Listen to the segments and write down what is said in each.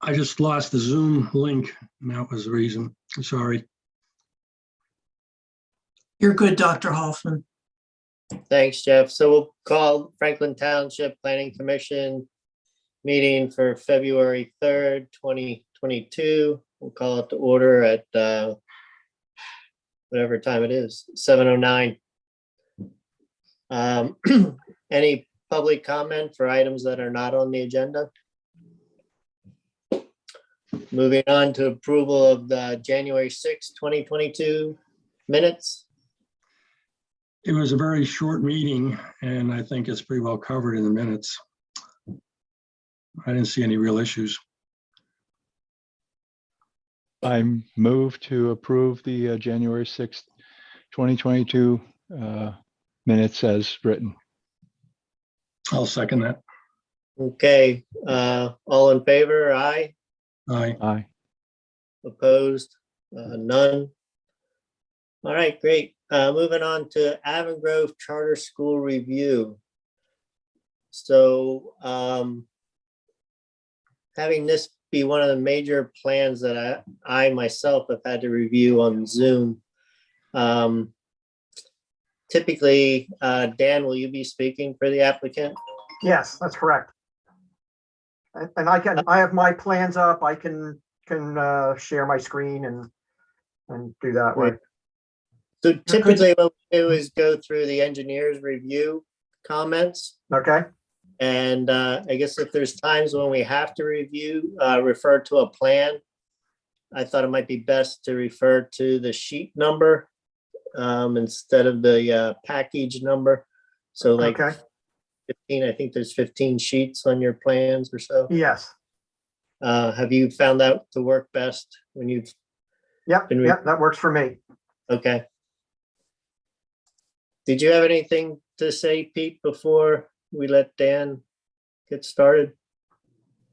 I just lost the Zoom link, and that was the reason. I'm sorry. You're good, Dr. Hoffman. Thanks, Jeff. So we'll call Franklin Township Planning Commission meeting for February 3rd, 2022. We'll call it to order at whatever time it is, 7:09. Any public comment for items that are not on the agenda? Moving on to approval of the January 6th, 2022 minutes. It was a very short meeting, and I think it's pretty well covered in the minutes. I didn't see any real issues. I move to approve the January 6th, 2022 minutes as written. I'll second that. Okay, all in favor? Aye. Aye. Aye. Opposed? None. All right, great. Moving on to Avon Grove Charter School Review. So having this be one of the major plans that I myself have had to review on Zoom. Typically, Dan, will you be speaking for the applicant? Yes, that's correct. And I have my plans up. I can share my screen and do that way. So typically what we do is go through the engineer's review comments. Okay, And I guess if there's times when we have to refer to a plan, I thought it might be best to refer to the sheet number instead of the package number. So like okay, 15, I think there's 15 sheets on your plans or so. yes. Have you found that to work best when you've, Yep, Can we- yep, that works for me. okay. Did you have anything to say, Pete, before we let Dan get started?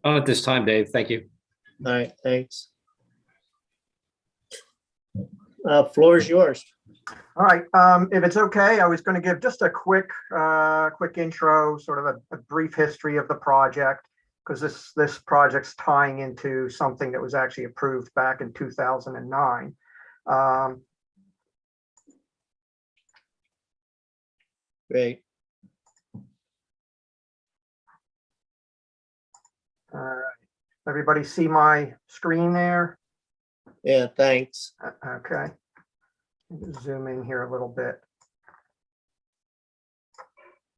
Oh, at this time, Dave, thank you. All right, thanks. Floor is yours. All right, if it's okay, I was going to give just a quick intro, sort of a brief history of the project, because this project's tying into something that was actually approved back in 2009. Great. All right, everybody see my screen there? Yeah, thanks. Okay. Zoom in here a little bit.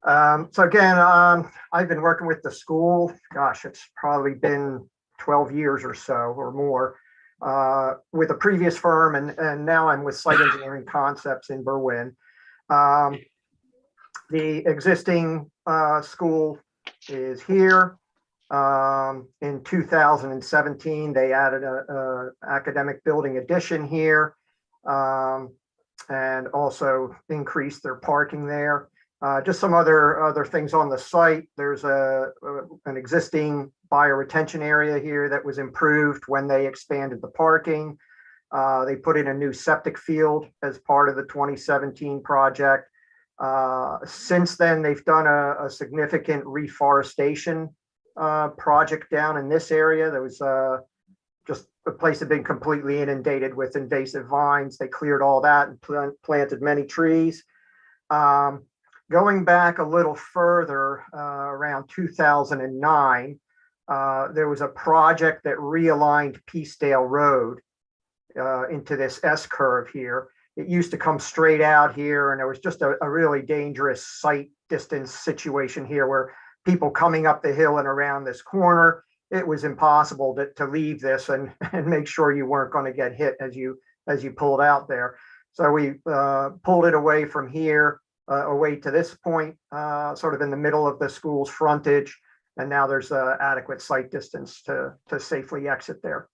So again, I've been working with the school. Gosh, it's probably been 12 years or so or more with a previous firm, and now I'm with Site Engineering Concepts in Berwyn. The existing school is here. In 2017, they added a academic building addition here, and also increased their parking there. Just some other things on the site. There's an existing bioretention area here that was improved when they expanded the parking. They put in a new septic field as part of the 2017 project. Since then, they've done a significant reforestation project down in this area. There was just the place had been completely inundated with invasive vines. They cleared all that and planted many trees. Going back a little further, around 2009, there was a project that realigned Peacedale Road into this S-curve here. It used to come straight out here, and there was just a really dangerous sight distance situation here where people coming up the hill and around this corner, it was impossible to leave this and make sure you weren't going to get hit as you pulled out there. So we pulled it away from here, away to this point, sort of in the middle of the school's frontage, and now there's adequate sight distance to safely exit there.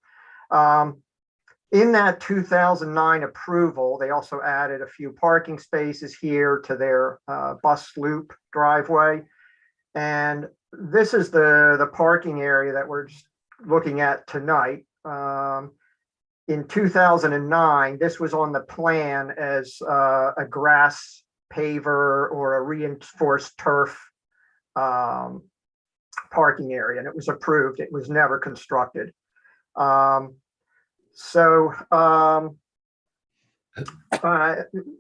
In that 2009 approval, they also added a few parking spaces here to their bus loop driveway. And this is the parking area that we're looking at tonight. In 2009, this was on the plan as a grass paver or a reinforced turf parking area, and it was approved. It was never constructed. So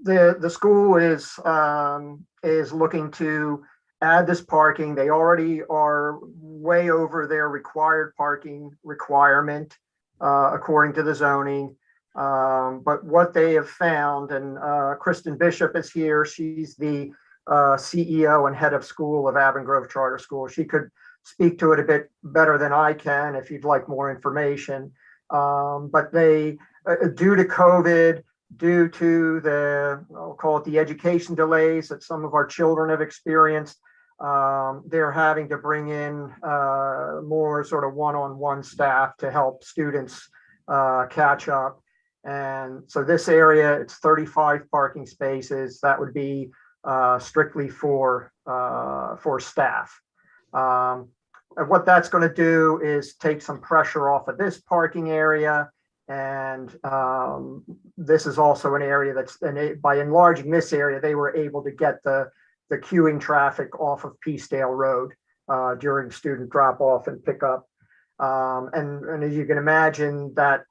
the school is looking to add this parking. They already are way over their required parking requirement according to the zoning. But what they have found, and Kristen Bishop is here, she's the CEO and head of school of Avon Grove Charter School. She could speak to it a bit better than I can if you'd like more information. But they, due to COVID, due to the, I'll call it the education delays that some of our children have experienced, they're having to bring in more sort of one-on-one staff to help students catch up. And so this area, it's 35 parking spaces. That would be strictly for staff. And what that's going to do is take some pressure off of this parking area. And this is also an area that's, and by enlarging this area, they were able to get the queuing traffic off of Peacedale Road during student drop off and pickup. And as you can imagine, that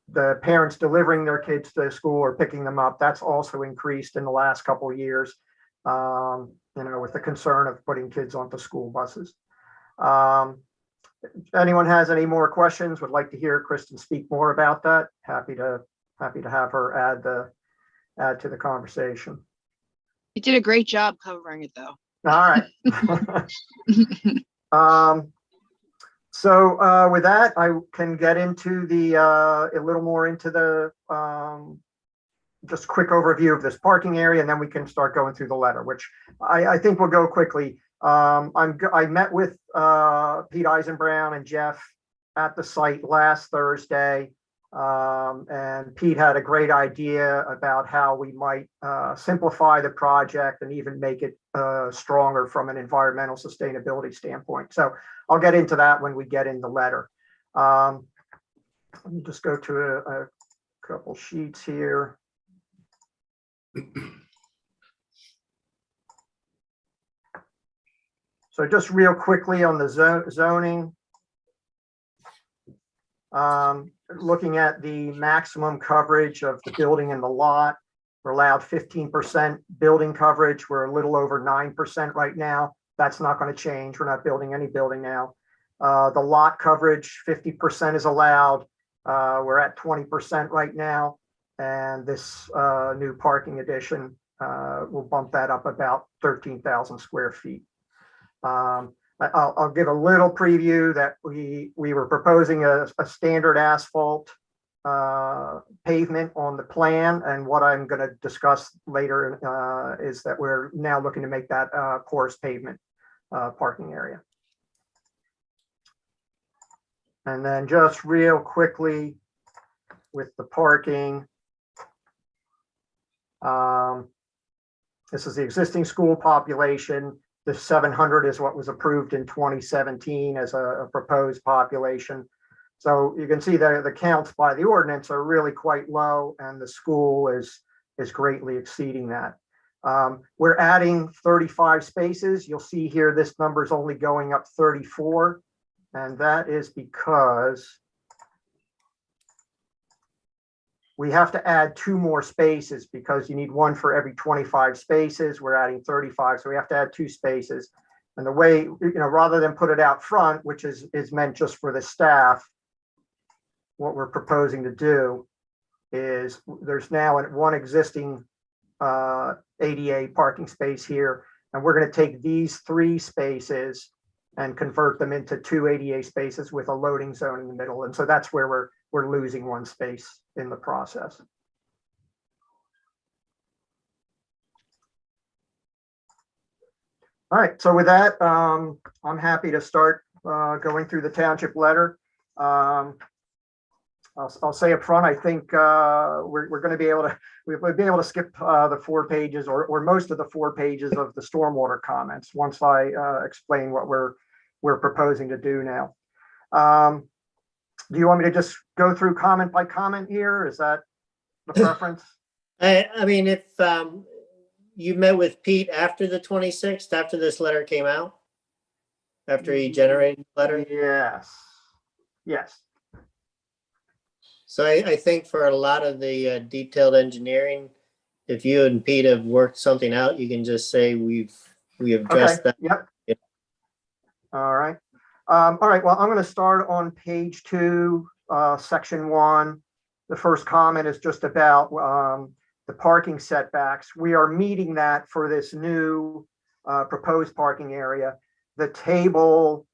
the parents delivering their kids to school or picking them up, that's also increased in the last couple of years, with the concern of putting kids onto school buses. Anyone has any more questions, would like to hear Kristen speak more about that, happy to have her add to the conversation. You did a great job covering it, though. All right. So with that, I can get into the a little more into the just a quick overview of this parking area, and then we can start going through the letter, which I think will go quickly. I met with Pete Eisenbrown and Jeff at the site last Thursday, and Pete had a great idea about how we might simplify the project and even make it stronger from an environmental sustainability standpoint. So I'll get into that when we get in the letter. Let me just go to a couple sheets here. So just real quickly on the zoning, looking at the maximum coverage of the building and the lot, we're allowed 15% building coverage. We're a little over 9% right now. That's not going to change. We're not building any building now. The lot coverage, 50% is allowed. We're at 20% right now. And this new parking addition will bump that up about 13,000 square feet. I'll give a little preview that we were proposing a standard asphalt pavement on the plan, and what I'm going to discuss later is that we're now looking to make that porous pavement parking area. And then just real quickly with the parking, this is the existing school population. The 700 is what was approved in 2017 as a proposed population. So you can see that the counts by the ordinance are really quite low, and the school is greatly exceeding that. We're adding 35 spaces. You'll see here this number is only going up 34, and that is because we have to add 2 more spaces because you need 1 for every 25 spaces. We're adding 35, so we have to add 2 spaces. And the way, rather than put it out front, which is meant just for the staff, what we're proposing to do is there's now 1 existing ADA parking space here, and we're going to take these 3 spaces and convert them into 2 ADA spaces with a loading zone in the middle. And so that's where we're losing 1 space in the process. All right, so with that, I'm happy to start going through the township letter. I'll say up front, I think we're going to be able to skip the 4 pages or most of the 4 pages of the stormwater comments once I explain what we're proposing to do now. Do you want me to just go through comment by comment here? Is that the preference? I mean, if you met with Pete after the 26th, after this letter came out, after he generated the letter? Yes. So I think for a lot of the detailed engineering, if you and Pete have worked something out, you can just say we have Okay, addressed that. yep. Yeah. All right. All right, well, I'm going to start on page 2, section 1. The first comment is just about the parking setbacks. We are meeting that for this new proposed parking area. The table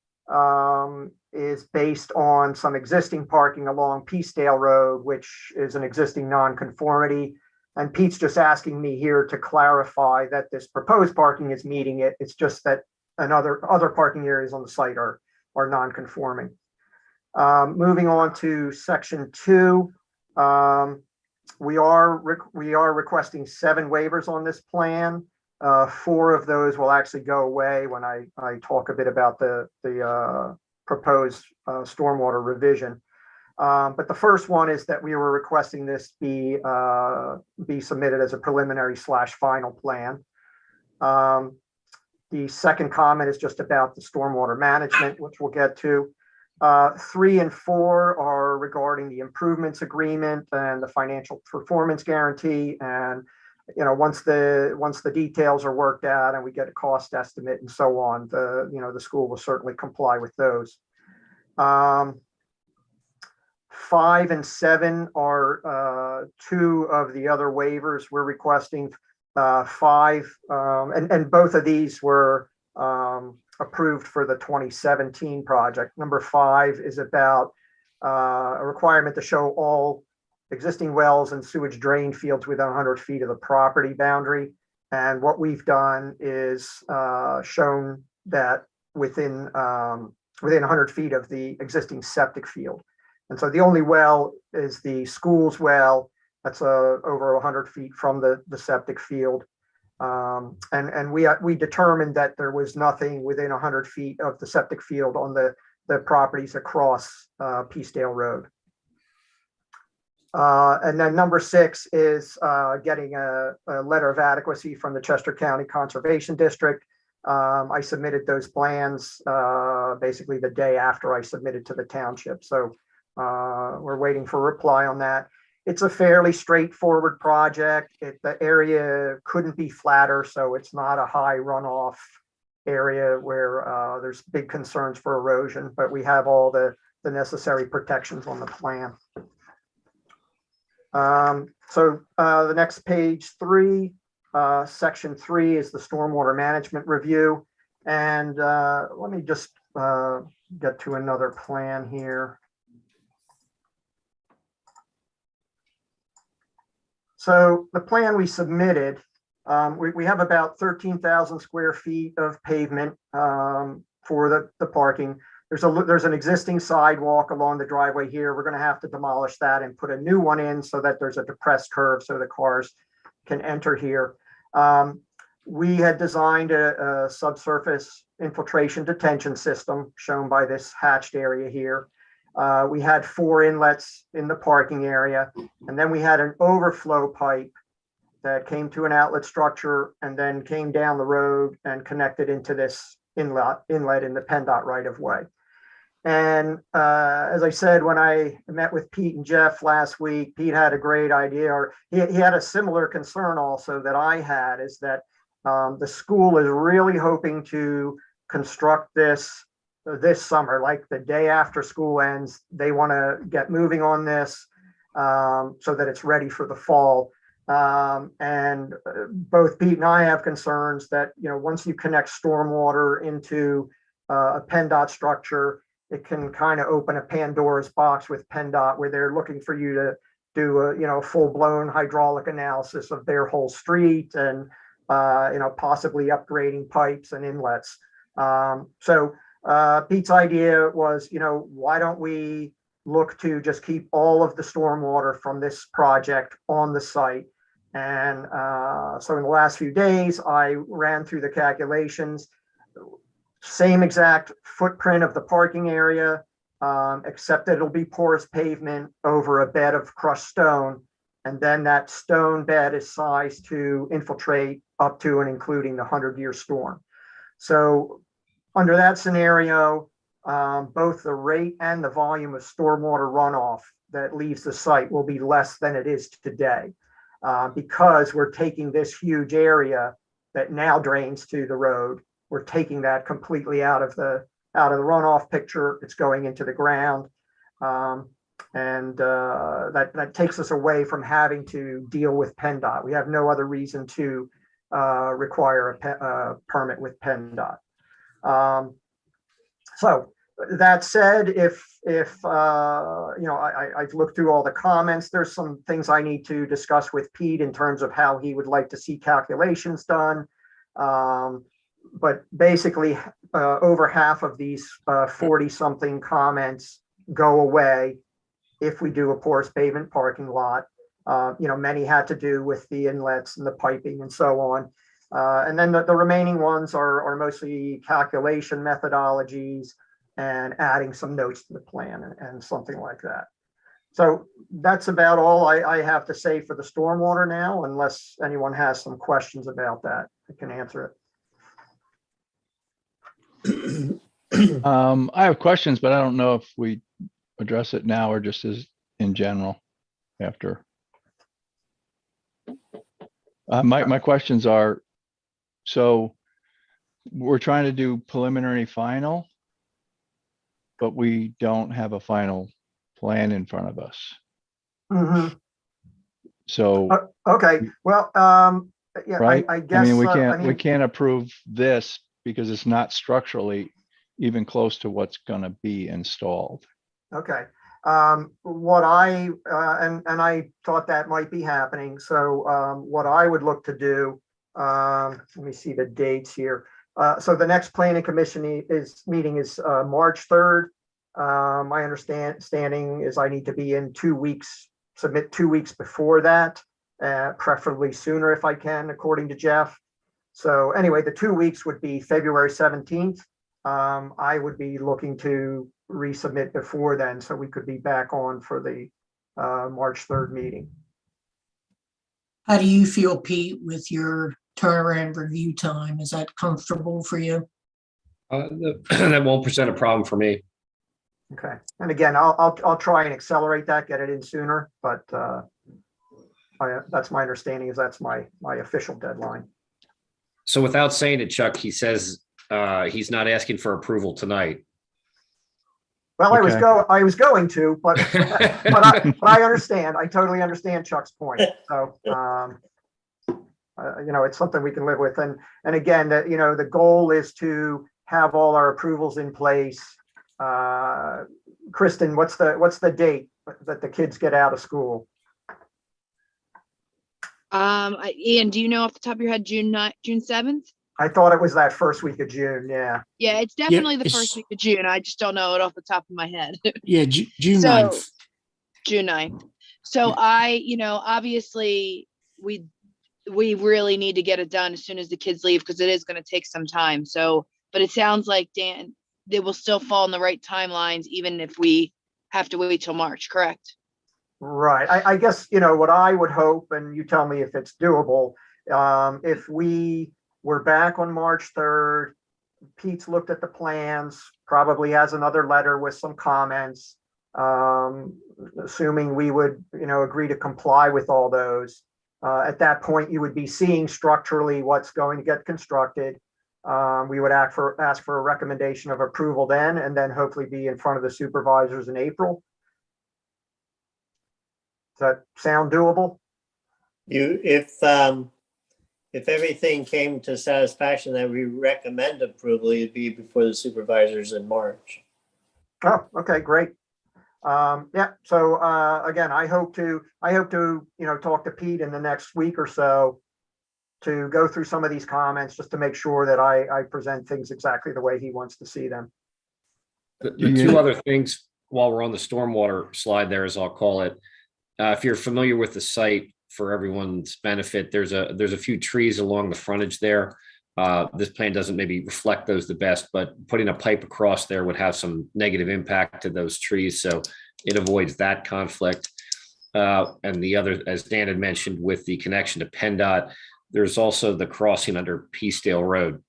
is based on some existing parking along Peacedale Road, which is an existing nonconformity. And Pete's just asking me here to clarify that this proposed parking is meeting it. It's just that other parking areas on the site are non-conforming. Moving on to section 2, we are requesting 7 waivers on this plan. 4 of those will actually go away when I talk a bit about the proposed stormwater revision. But the first one is that we were requesting this be submitted as a preliminary/final plan. The second comment is just about the stormwater management, which we'll get to. 3 and 4 are regarding the improvements agreement and the financial performance guarantee. And, once the details are worked out and we get a cost estimate and so on, the school will certainly comply with those. 5 and 7 are 2 of the other waivers we're requesting. 5 and both of these were approved for the 2017 project. Number 5 is about a requirement to show all existing wells and sewage drain fields within 100 feet of the property boundary. And what we've done is shown that within 100 feet of the existing septic field. And so the only well is the school's well. That's over 100 feet from the septic field. And we determined that there was nothing within 100 feet of the septic field on the properties across Peacedale Road. And then number 6 is getting a letter of adequacy from the Chester County Conservation District. I submitted those plans basically the day after I submitted to the township. So we're waiting for a reply on that. It's a fairly straightforward project. The area couldn't be flatter, so it's not a high runoff area where there's big concerns for erosion, but we have all the necessary protections on the plan. So the next page 3, section 3 is the stormwater management review. And let me just get to another plan here. So the plan we submitted, we have about 13,000 square feet of pavement for the parking. There's an existing sidewalk along the driveway here. We're going to have to demolish that and put a new one in so that there's a depressed curve so the cars can enter here. We had designed a subsurface infiltration detention system shown by this hatched area here. We had 4 inlets in the parking area, and then we had an overflow pipe that came to an outlet structure and then came down the road and connected into this inlet in the PennDOT right of way. And as I said, when I met with Pete and Jeff last week, Pete had a great idea, or he had a similar concern also that I had, is that the school is really hoping to construct this summer, like the day after school ends. They want to get moving on this so that it's ready for the fall. And both Pete and I have concerns that, once you connect stormwater into a PennDOT structure, it can kind of open a Pandora's box with PennDOT, where they're looking for you to do a full-blown hydraulic analysis of their whole street and possibly upgrading pipes and inlets. So Pete's idea was, why don't we look to just keep all of the stormwater from this project on the site? And so in the last few days, I ran through the calculations. Same exact footprint of the parking area, except that it'll be porous pavement over a bed of crushed stone. And then that stone bed is sized to infiltrate up to and including the 100-year storm. So under that scenario, both the rate and the volume of stormwater runoff that leaves the site will be less than it is today. Because we're taking this huge area that now drains to the road, we're taking that completely out of the runoff picture. It's going into the ground. That takes us away from having to deal with PennDOT. We have no other reason to require a permit with PennDOT. So that said, if I've looked through all the comments, there's some things I need to discuss with Pete in terms of how he would like to see calculations done. But basically, over half of these 40-something comments go away if we do a porous pavement parking lot. Many had to do with the inlets and the piping and so on. And then the remaining ones are mostly calculation methodologies and adding some notes to the plan and something like that. So that's about all I have to say for the stormwater now, unless anyone has some questions about that. I can answer it. I have questions, but I don't know if we address it now or just as in general after. My questions are, so we're trying to do preliminary final, but we don't have a final plan in front of us. Mhm. So, Okay, well, yeah, right? I guess. We can't approve this because it's not structurally even close to what's gonna be installed. Okay, what I I thought that might be happening. So what I would look to do, let me see the dates here. So the next planning commission meeting is March 3rd. My understanding is I need to be in 2 weeks, submit 2 weeks before that, preferably sooner if I can, according to Jeff. So anyway, the 2 weeks would be February 17th. I would be looking to resubmit before then, so we could be back on for the March 3rd meeting. How do you feel, Pete, with your turnaround review time? Is that comfortable for you? That won't present a problem for me. Okay, and again, I'll try and accelerate that, get it in sooner, but that's my understanding, is that's my official deadline. So without saying it, Chuck, he says he's not asking for approval tonight. Well, Okay. I was going to, but I understand. I totally understand Chuck's point. So, it's something we can live with. And again, that, the goal is to have all our approvals in place. Kristen, what's the date that the kids get out of school? Ian, do you know off the top of your head, June 7th? I thought it was that first week of June. Yeah. Yeah, it's definitely the it's- first week of June. I just don't know it off the top of my head. Yeah, June So- 9th. June 9th. So obviously we really need to get it done as soon as the kids leave, because it is going to take some time. So, but it sounds like, Dan, they will still fall in the right timelines, even if we have to wait till March, correct? Right. I guess, what I would hope, and you tell me if it's doable, if we were back on March 3rd, Pete's looked at the plans, probably has another letter with some comments, assuming we would, agree to comply with all those. At that point, you would be seeing structurally what's going to get constructed. We would ask for a recommendation of approval then, and then hopefully be in front of the supervisors in April. Does that sound doable? If everything came to satisfaction that we recommend approval, it'd be before the supervisors in March. Oh, okay, great. Yeah, so again, I hope to talk to Pete in the next week or so to go through some of these comments, just to make sure that I present things exactly the way he wants to see them. The two other things while we're on the stormwater slide there, as I'll call it, if you're familiar with the site, for everyone's benefit, there's a few trees along the frontage there. This plan doesn't maybe reflect those the best, but putting a pipe across there would have some negative impact to those trees. So it avoids that conflict. And the other, as Dan had mentioned, with the connection to PennDOT, there's also the crossing under Peacedale Road.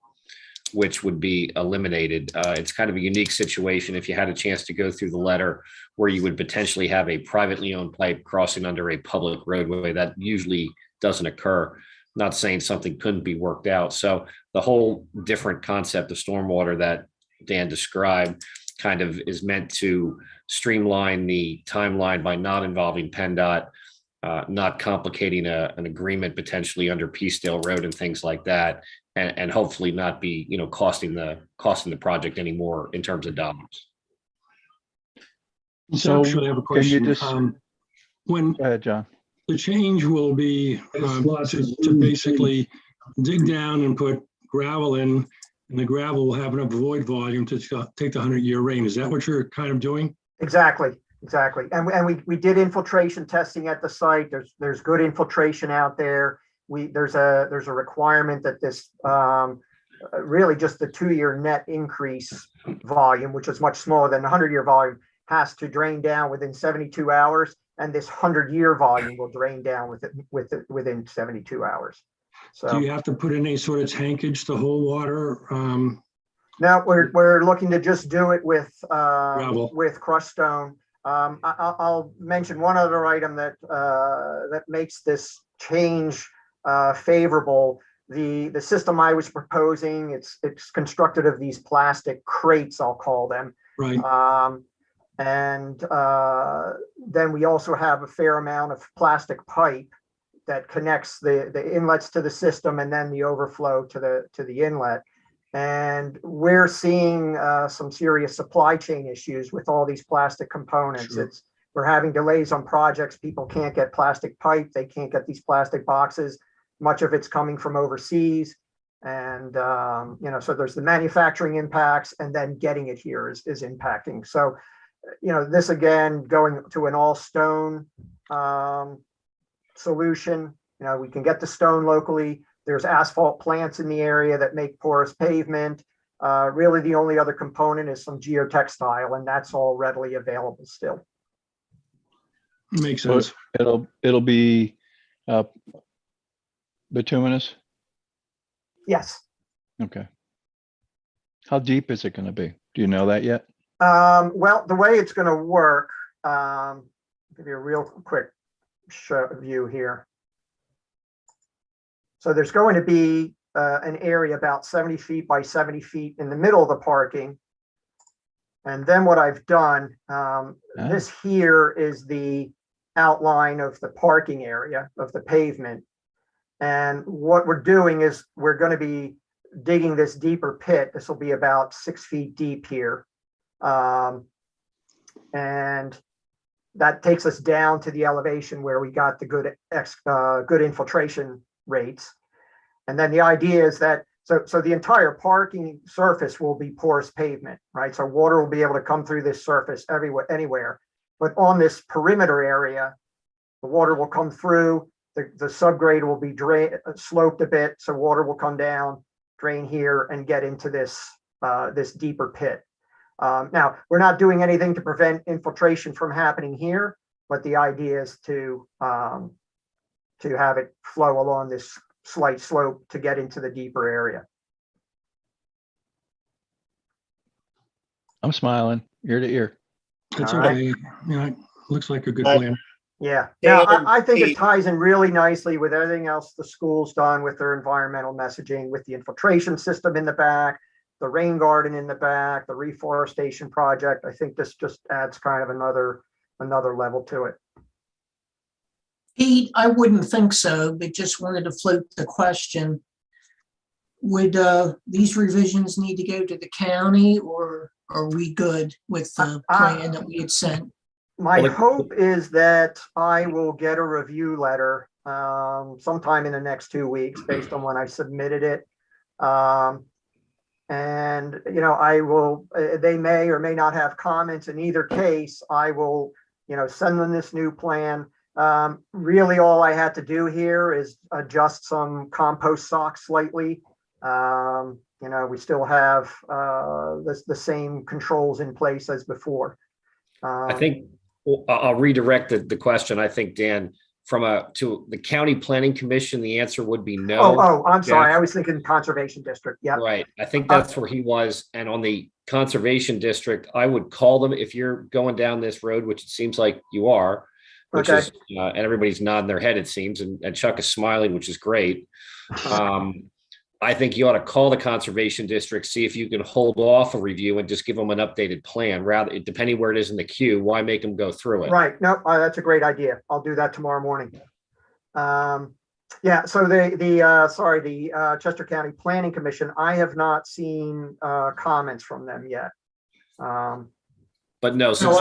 which would be eliminated. It's kind of a unique situation if you had a chance to go through the letter where you would potentially have a privately owned pipe crossing under a public roadway. That usually doesn't occur. Not saying something couldn't be worked out. So the whole different concept of stormwater that Dan described kind of is meant to streamline the timeline by not involving PennDOT, not complicating an agreement potentially under Peacedale Road and things like that, and hopefully not be, costing the project anymore in terms of dollars. So Actually, I have a can you question. just, When go ahead, John. the change will be to basically dig down and put gravel in, and the gravel will have enough void volume to take the 100-year rain. Is that what you're kind of doing? Exactly. And we did infiltration testing at the site. There's good infiltration out there. There's a requirement that this really just the 2-year net increase volume, which is much smaller than the 100-year volume, has to drain down within 72 hours. And this 100-year volume will drain down within 72 hours. So Do you have to put in any sort of tankage to hold water? now we're looking to just do it with Gravel. with crushed stone. I'll mention one other item that that makes this change favorable. The system I was proposing, it's constructed of these plastic crates, I'll call them. Right. And then we also have a fair amount of plastic pipe that connects the inlets to the system and then the overflow to the inlet. And we're seeing some serious supply chain issues with all these plastic components. Sure. We're having delays on projects. People can't get plastic pipe. They can't get these plastic boxes. Much of it's coming from overseas. And, so there's the manufacturing impacts, and then getting it here is impacting. So, this again, going to an all stone solution, we can get the stone locally. There's asphalt plants in the area that make porous pavement. Really, the only other component is some geotextile, and that's all readily available still. Makes sense. It'll be bituminous. Yes. Okay. How deep is it going to be? Do you know that yet? Well, the way it's going to work, give you a real quick view here. So there's going to be an area about 70 feet by 70 feet in the middle of the parking. And then what I've done, this here is the outline of the parking area of the pavement. And what we're doing is we're going to be digging this deeper pit. This will be about 6 feet deep here. And that takes us down to the elevation where we got the good infiltration rates. And then the idea is that, so the entire parking surface will be porous pavement, right? So water will be able to come through this surface anywhere. But on this perimeter area, the water will come through, the subgrade will be sloped a bit, so water will come down, drain here, and get into this deeper pit. Now, we're not doing anything to prevent infiltration from happening here, but the idea is to have it flow along this slight slope to get into the deeper area. I'm smiling ear to ear. That's All okay. Looks like a good plan. Yeah. Now, Dan, I think it Pete. ties in really nicely with everything else the school's done with their environmental messaging, with the infiltration system in the back, the rain garden in the back, the reforestation project. I think this just adds kind of another level to it. Pete, I wouldn't think so, but just wanted to float the question. Would these revisions need to go to the county, or are we good with the plan that we had sent? My Well, hope is that I will get a review letter sometime in the next 2 weeks based on when I submitted it. And, I will, they may or may not have comments. In either case, I will, send them this new plan. Really, all I had to do here is adjust some compost socks slightly. We still have the same controls in place as before. I think I'll redirect the question. I think, Dan, to the county planning commission, the answer would be no. I'm sorry. Jeff. I was thinking conservation district. Yeah. Right. I think that's where he was. And on the conservation district, I would call them if you're going down this road, which it seems like you are, which Okay. is, and everybody's nodding their head, it seems, and Chuck is smiling, which is great. I think you ought to call the conservation district, see if you can hold off a review and just give them an updated plan, rather, depending where it is in the queue, why make them go through it? Right. No, that's a great idea. I'll do that tomorrow morning. Yeah. So the Chester County Planning Commission, I have not seen comments from them yet. But no, since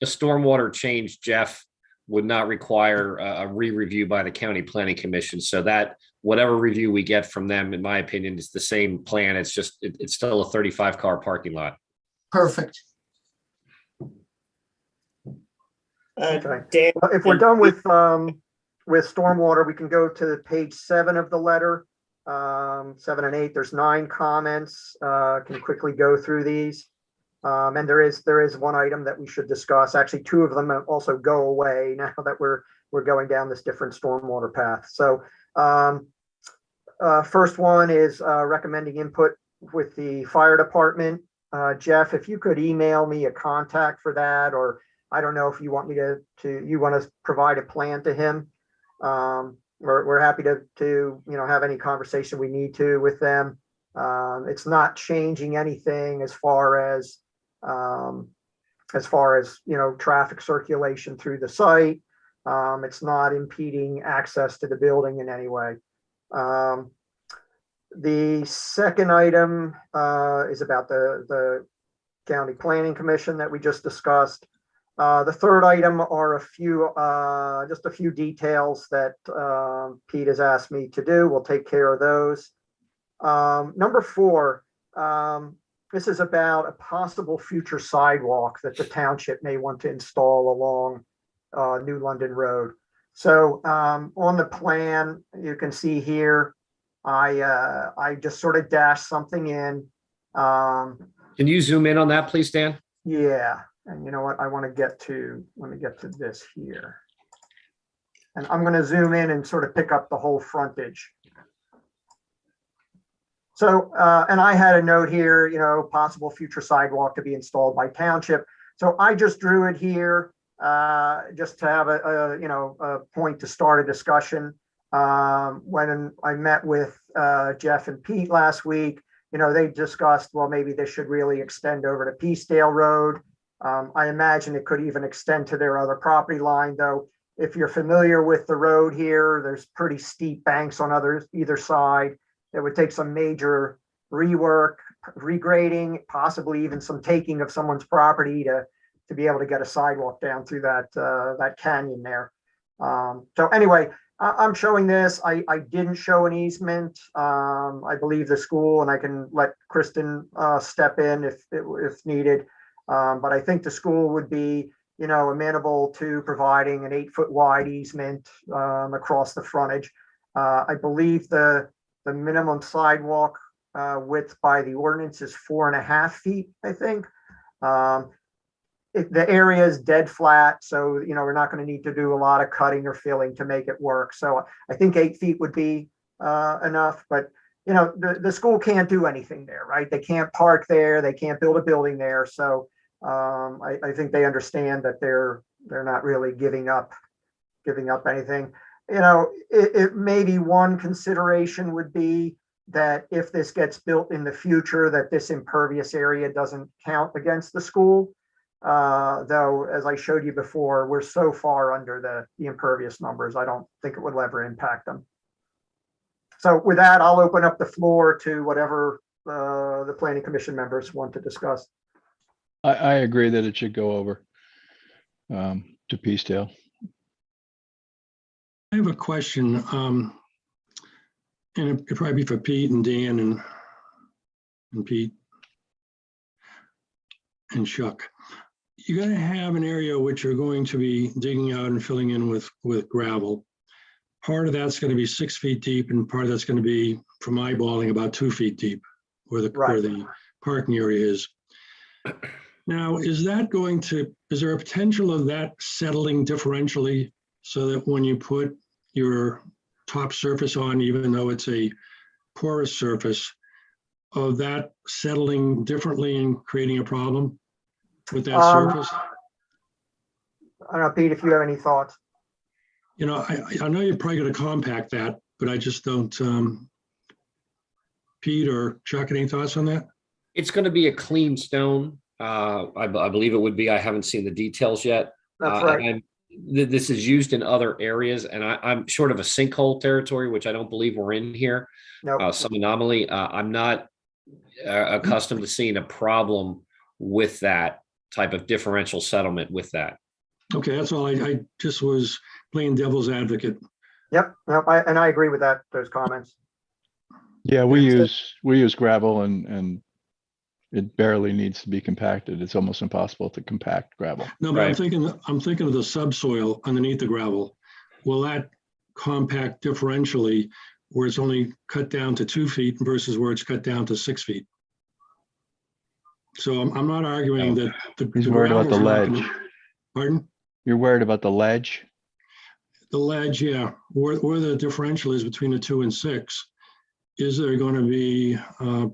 a stormwater change, Jeff, would not require a re-review by the county planning commission. So that whatever review we get from them, in my opinion, is the same plan. It's just, it's still a 35-car parking lot. Perfect. Okay. Dan, Well, if we're done with stormwater, we can go to page 7 of the letter. 7 and 8, there's 9 comments. Can quickly go through these. And there is one item that we should discuss. Actually, 2 of them also go away now that we're going down this different stormwater path. So first one is recommending input with the fire department. Jeff, if you could email me a contact for that, or I don't know if you want me you want to provide a plan to him. We're happy to have any conversation we need to with them. It's not changing anything as far as traffic circulation through the site. It's not impeding access to the building in any way. The second item is about the County Planning Commission that we just discussed. The third item are just a few details that Pete has asked me to do. We'll take care of those. Number 4, this is about a possible future sidewalk that the township may want to install along New London Road. So on the plan, you can see here, I just sort of dashed something in. Can you zoom in on that, please, Dan? Yeah. And you know what? Let me get to this here. And I'm going to zoom in and sort of pick up the whole frontage. So, and I had a note here, possible future sidewalk to be installed by township. So I just drew it here just to have a point to start a discussion. When I met with Jeff and Pete last week, they discussed, well, maybe this should really extend over to Peacedale Road. I imagine it could even extend to their other property line, though. If you're familiar with the road here, there's pretty steep banks on either side. It would take some major rework, regrading, possibly even some taking of someone's property to be able to get a sidewalk down through that canyon there. So anyway, I'm showing this. I didn't show an easement. I believe the school, and I can let Kristen step in if needed. But I think the school would be, amenable to providing an 8-foot wide easement across the frontage. I believe the minimum sidewalk width by the ordinance is 4.5 feet, I think. The area is dead flat, so, we're not going to need to do a lot of cutting or filling to make it work. So I think 8 feet would be enough, but, the school can't do anything there, right? They can't park there. They can't build a building there. So I think they understand that they're not really giving up anything. It maybe one consideration would be that if this gets built in the future, that this impervious area doesn't count against the school. Though, as I showed you before, we're so far under the impervious numbers, I don't think it would ever impact them. So with that, I'll open up the floor to whatever the planning commission members want to discuss. I agree that it should go over to Peacedale. I have a question, and it'd probably be for Pete and Dan and Pete and Chuck. You're going to have an area which you're going to be digging out and filling in with gravel. Part of that's going to be 6 feet deep, and part of that's going to be, from eyeballing, about 2 feet deep, where the parking area is. Now, is there a potential of that settling differentially so that when you put your top surface on, even though it's a porous surface, of that settling differently and creating a problem with that surface? I don't know, Pete, if you have any thoughts. You know, I know you're probably going to compact that, but I just don't. Pete or Chuck, any thoughts on that? It's going to be a clean stone. I believe it would be. I haven't seen the details yet. That's right. And this is used in other areas, and I'm short of a sinkhole territory, which I don't believe we're in here. Nope. Some anomaly. I'm not accustomed to seeing a problem with that type of differential settlement with that. Okay, that's all. I just was playing devil's advocate. Yep, I agree with that, those comments. Yeah, we use gravel and it barely needs to be compacted. It's almost impossible to compact gravel. No, but Right. I'm thinking of the subsoil underneath the gravel. Will that compact differentially where it's only cut down to 2 feet versus where it's cut down to 6 feet? So I'm not arguing No. that the He's worried about the gravel's not ledge. gonna- Pardon? You're worried about the ledge? The ledge, yeah, where the differential is between the 2 and 6. Is there going to be,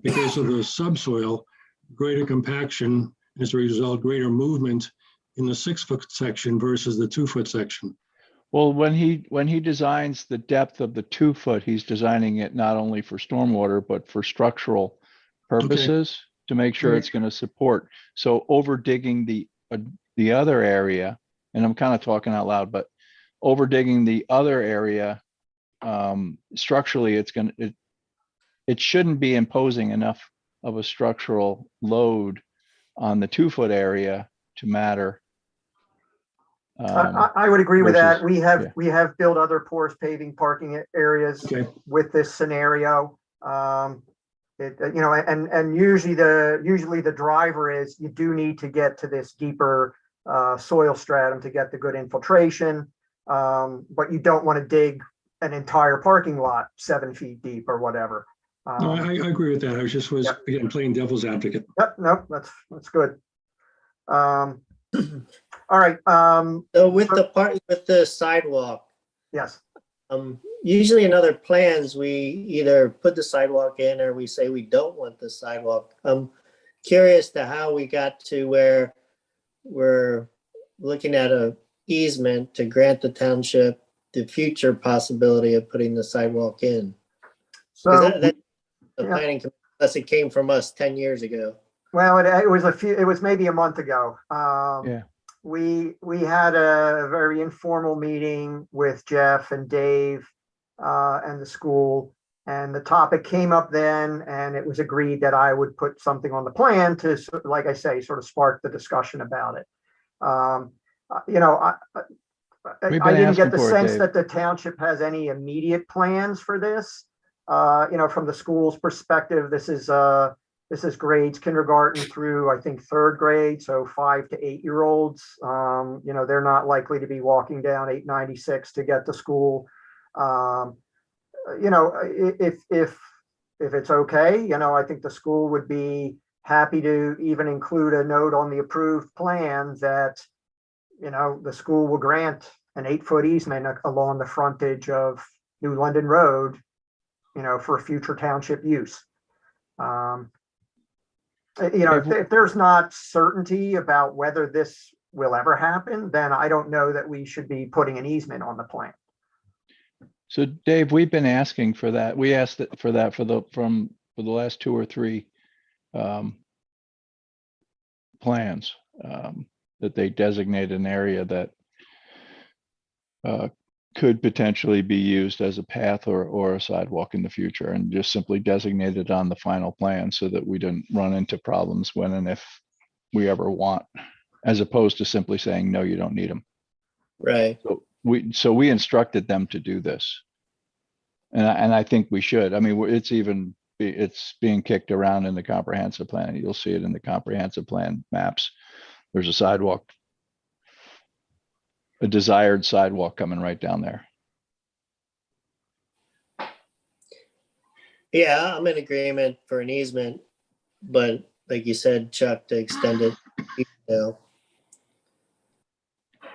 because of the subsoil, greater compaction, as a result, greater movement in the 6-foot section versus the 2-foot section? Well, when he designs the depth of the 2 foot, he's designing it not only for stormwater, but for structural purposes to make sure Right. it's going to support. So over digging the other area, and I'm kind of talking out loud, but over digging the other area, structurally, it shouldn't be imposing enough of a structural load on the 2 foot area to matter. I would agree with that. versus- We have built other porous paving parking areas Okay, with this scenario. And usually the driver is you do need to get to this deeper soil stratum to get the good infiltration. But you don't want to dig an entire parking lot 7 feet deep or whatever. no, I agree with that. I was Yep. again, playing devil's advocate. Yep, nope, that's good. All right, So with the sidewalk, yes. usually in other plans, we either put the sidewalk in or we say we don't want the sidewalk. I'm curious to how we got to where we're looking at a easement to grant the township the future possibility of putting the sidewalk in. 'Cause So, that's the yeah. planning, unless it came from us 10 years ago. well, it was maybe a month ago. Yeah. We had a very informal meeting with Jeff and Dave and the school, and the topic came up then, and it was agreed that I would put something on the plan to, like I say, sort of spark the discussion about it. You know, We've I been didn't get asking the for it, sense Dave. that the township has any immediate plans for this. You know, from the school's perspective, this is grades kindergarten through, I think, 3rd grade, so 5 to 8-year-olds. You know, they're not likely to be walking down 896 to get to school. You know, if it's okay, you know, I think the school would be happy to even include a note on the approved plan that, you know, the school will grant an 8-foot easement along the frontage of New London Road, you know, for future township use. You know, if there's not certainty about whether this will ever happen, then I don't know that we should be putting an easement on the plan. So Dave, we've been asking for that. We asked for that for the last 2 or 3 plans, that they designate an area that could potentially be used as a path or a sidewalk in the future, and just simply designate it on the final plan so that we don't run into problems when and if we ever want, as opposed to simply saying, no, you don't need them. Right. So we instructed them to do this. And I think we should. I mean, it's being kicked around in the comprehensive plan. You'll see it in the comprehensive plan maps. There's a sidewalk, a desired sidewalk coming right down there. Yeah, I'm in agreement for an easement, but like you said, Chuck, to extend it, you know.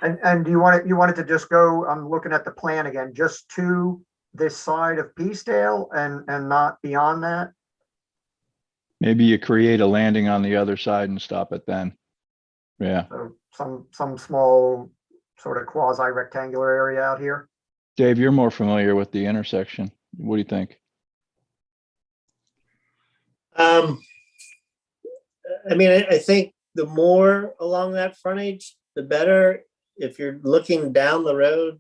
And do you want it to just go, I'm looking at the plan again, just to this side of Peacedale and not beyond that? Maybe you create a landing on the other side and stop it then. Yeah. So some small sort of quasi rectangular area out here. Dave, you're more familiar with the intersection. What do you think? I mean, I think the more along that frontage, the better. If you're looking down the road,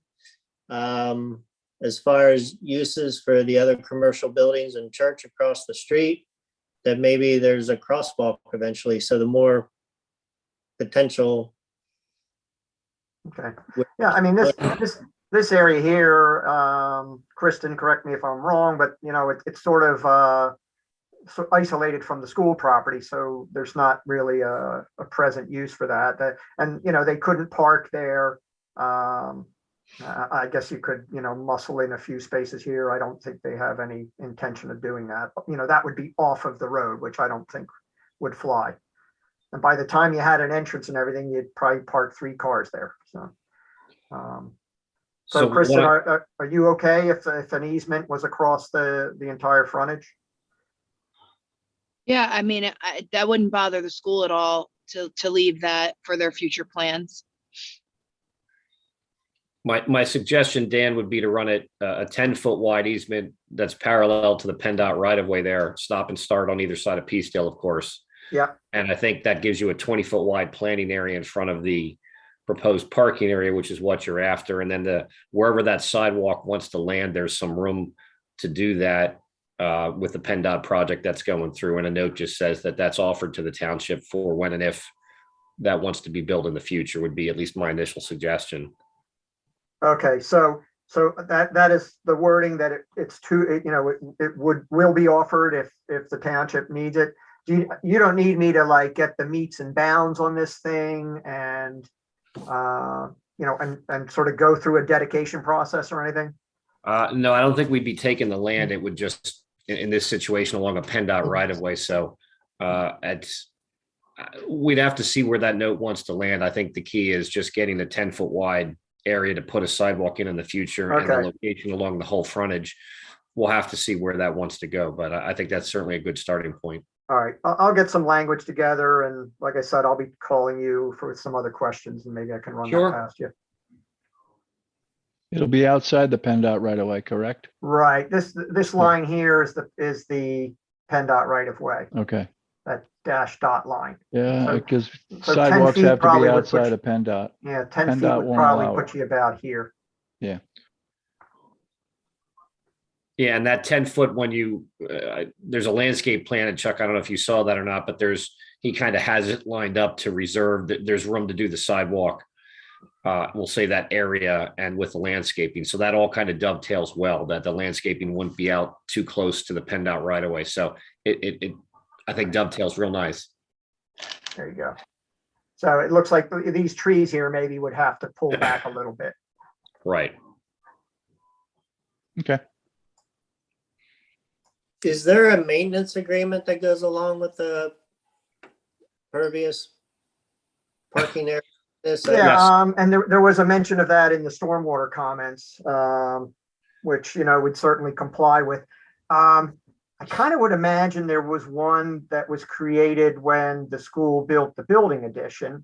as far as uses for the other commercial buildings and church across the street, that maybe there's a crosswalk eventually. So the more potential. Okay. Yeah, I mean, this area here, Kristen, correct me if I'm wrong, but you know, it's sort of so isolated from the school property, so there's not really a present use for that. And you know, they couldn't park there. I guess you could, you know, muscle in a few spaces here. I don't think they have any intention of doing that. You know, that would be off of the road, which I don't think would fly. And by the time you had an entrance and everything, you'd probably park 3 cars there. So Kristen, are you okay if an easement was across the entire frontage? Yeah, I mean, that wouldn't bother the school at all to leave that for their future plans. My suggestion, Dan, would be to run it a 10-foot wide easement that's parallel to the PennDOT right of way there, stop and start on either side of Peacedale, of course. Yeah. And I think that gives you a 20-foot wide planting area in front of the proposed parking area, which is what you're after. And then wherever that sidewalk wants to land, there's some room to do that with the PennDOT project that's going through. And a note just says that that's offered to the township for when and if that wants to be built in the future, would be at least my initial suggestion. Okay, so that is the wording that it's too, you know, it will be offered if the township needs it. You don't need me to like get the meets and bounds on this thing and you know, and sort of go through a dedication process or anything? No, I don't think we'd be taking the land. It would just, in this situation, along a PennDOT right of way. So we'd have to see where that note wants to land. I think the key is just getting the 10-foot wide area to put a sidewalk in the future, and the location along the whole frontage. We'll have to see where that wants to go, but I think that's certainly a good starting point. All right, I'll get some language together, and like I said, I'll be calling you for some other questions, and maybe I can run that past you. It'll be outside the PennDOT right away, correct? Right. This line here is the PennDOT right of way. Okay. That dash dot line. Yeah, because so sidewalks 10 feet have to be probably would outside put of PennDOT. Yeah, 10 feet PennDOT would won't probably allow put it. you about here. Yeah. Yeah, and that 10-foot, when you there's a landscape plan, and Chuck, I don't know if you saw that or not, but he kind of has it lined up to reserve that there's room to do the sidewalk. We'll say that area and with the landscaping. So that all kind of dovetails well, that the landscaping wouldn't be out too close to the PennDOT right away. So it I think dovetails real nice. There you go. So it looks like these trees here maybe would have to pull back a little bit. Right. Okay. Is there a maintenance agreement that goes along with the pervious parking area? Yeah, and there was a mention of that in the stormwater comments, which, you know, would certainly comply with. I kind of would imagine there was one that was created when the school built the building addition.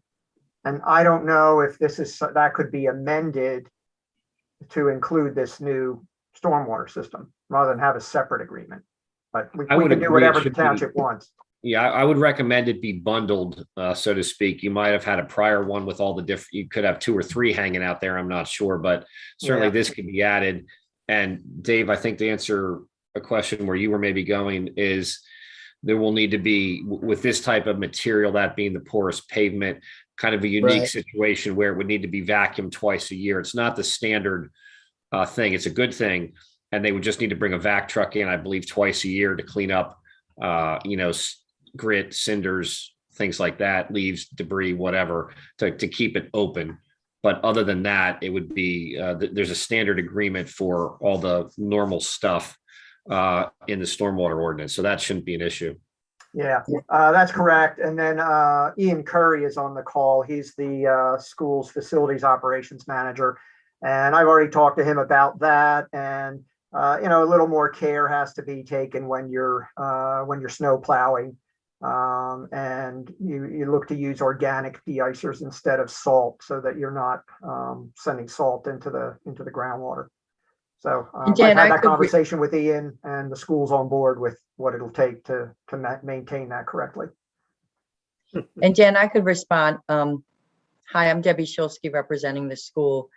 And I don't know if that could be amended to include this new stormwater system rather than have a separate agreement. But we can do whatever the township wants. Yeah, I would recommend it be bundled, so to speak. You might have had a prior one with all the different, you could have 2 or 3 hanging out there. I'm not sure, but certainly this could be added. And Dave, I think to answer a question where you were maybe going is there will need to be, with this type of material, that being the porous pavement, kind of a unique situation where it would need to be vacuumed twice a year. It's not the standard thing. It's a good thing. And they would just need to bring a vac truck in, I believe, twice a year to clean up, you know, grit, cinders, things like that, leaves, debris, whatever, to keep it open. But other than that, it would be, there's a standard agreement for all the normal stuff in the stormwater ordinance. So that shouldn't be an issue. Yeah, that's correct. And then Ian Curry is on the call. He's the school's facilities operations manager. And I've already talked to him about that. And, a little more care has to be taken when you're snow plowing. And you look to use organic de-icers instead of salt so that you're not sending salt into the groundwater. So I've Dan, had that conversation with Ian, and the school's on board with what it'll take to maintain that correctly. And Dan, I could respond. Hi, I'm Debbie Shulsky representing the school.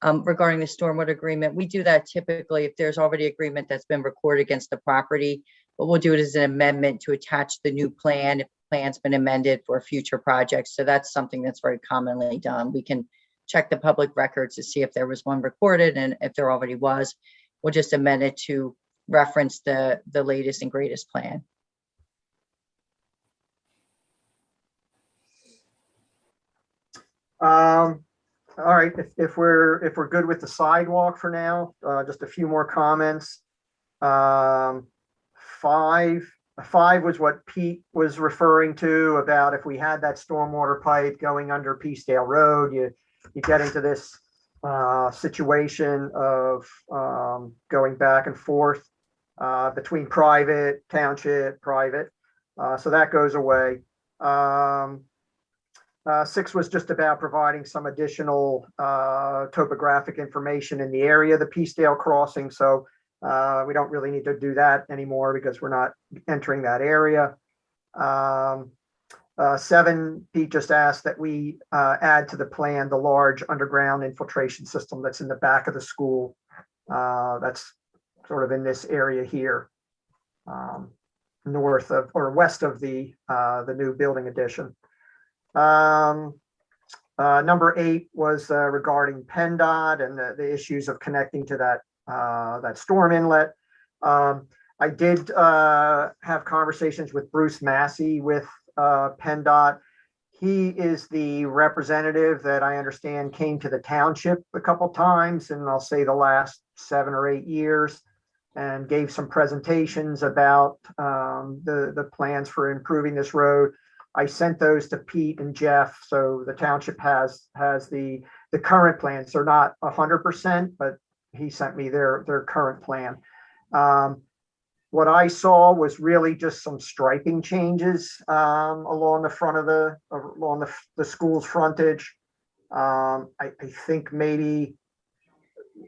Regarding the stormwater agreement, we do that typically if there's already agreement that's been recorded against the property. What we'll do it as an amendment to attach the new plan if the plan's been amended for future projects. So that's something that's very commonly done. We can check the public records to see if there was one recorded, and if there already was, we'll just amend it to reference the latest and greatest plan. All right, if we're good with the sidewalk for now, just a few more comments. Five was what Pete was referring to about if we had that stormwater pipe going under Peacedale Road, you get into this situation of going back and forth between private, township, private. So that goes away. 6 was just about providing some additional topographic information in the area of the Peacedale crossing. So we don't really need to do that anymore because we're not entering that area. 7, Pete just asked that we add to the plan the large underground infiltration system that's in the back of the school. That's sort of in this area here, north of or west of the new building addition. Number 8 was regarding PennDOT and the issues of connecting to that storm inlet. I did have conversations with Bruce Massey with PennDOT. He is the representative that I understand came to the township a couple times, and I'll say the last 7 or 8 years, and gave some presentations about the plans for improving this road. I sent those to Pete and Jeff, so the township has the current plans. They're not 100%, but he sent me their current plan. What I saw was really just some striping changes along the front of along the school's frontage. I think maybe,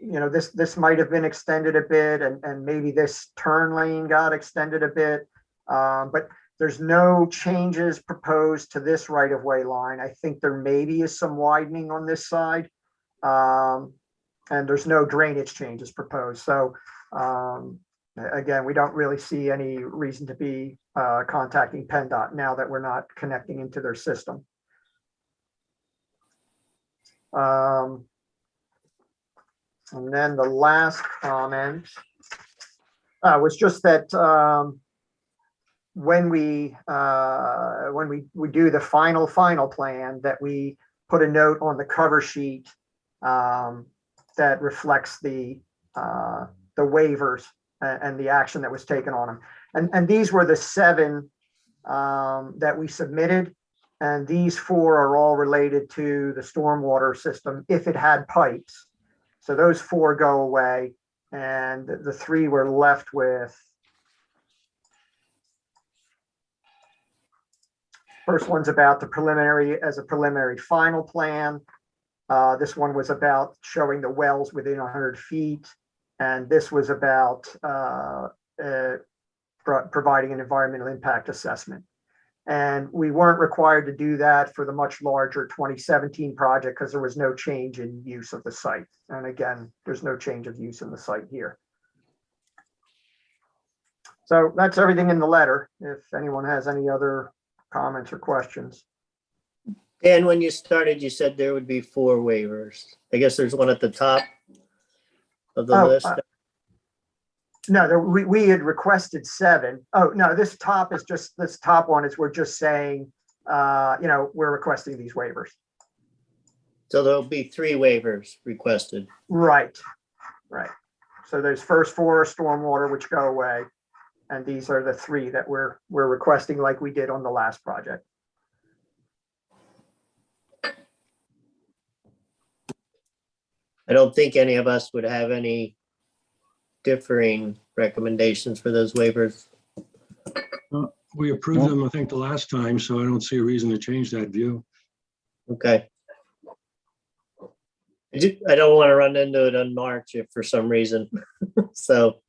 this might have been extended a bit, and maybe this turn lane got extended a bit, but there's no changes proposed to this right-of-way line. I think there maybe is some widening on this side, and there's no drainage changes proposed. So again, we don't really see any reason to be contacting PennDOT now that we're not connecting into their system. And then the last comment was just that when we do the final plan, that we put a note on the cover sheet that reflects the waivers and the action that was taken on them. And these were the 7 that we submitted. And these 4 are all related to the stormwater system if it had pipes. So those 4 go away, and the 3 we're left with. First one's about the preliminary final plan. This one was about showing the wells within 100 feet. And this was about providing an environmental impact assessment. And we weren't required to do that for the much larger 2017 project because there was no change in use of the site. And again, there's no change of use in the site here. So that's everything in the letter. If anyone has any other comments or questions. Dan, when you started, you said there would be 4 waivers. I guess there's one at the top of the list. No, we had requested 7. Oh, no, this top one is, we're just saying, we're requesting these waivers. So there'll be 3 waivers requested. Right. So those first 4 are stormwater, which go away. And these are the three that we're requesting like we did on the last project. I don't think any of us would have any differing recommendations for those waivers. We approved them, I think, the last time, so I don't see a reason to change that view. Okay. I don't want to run into it on March if for some reason. So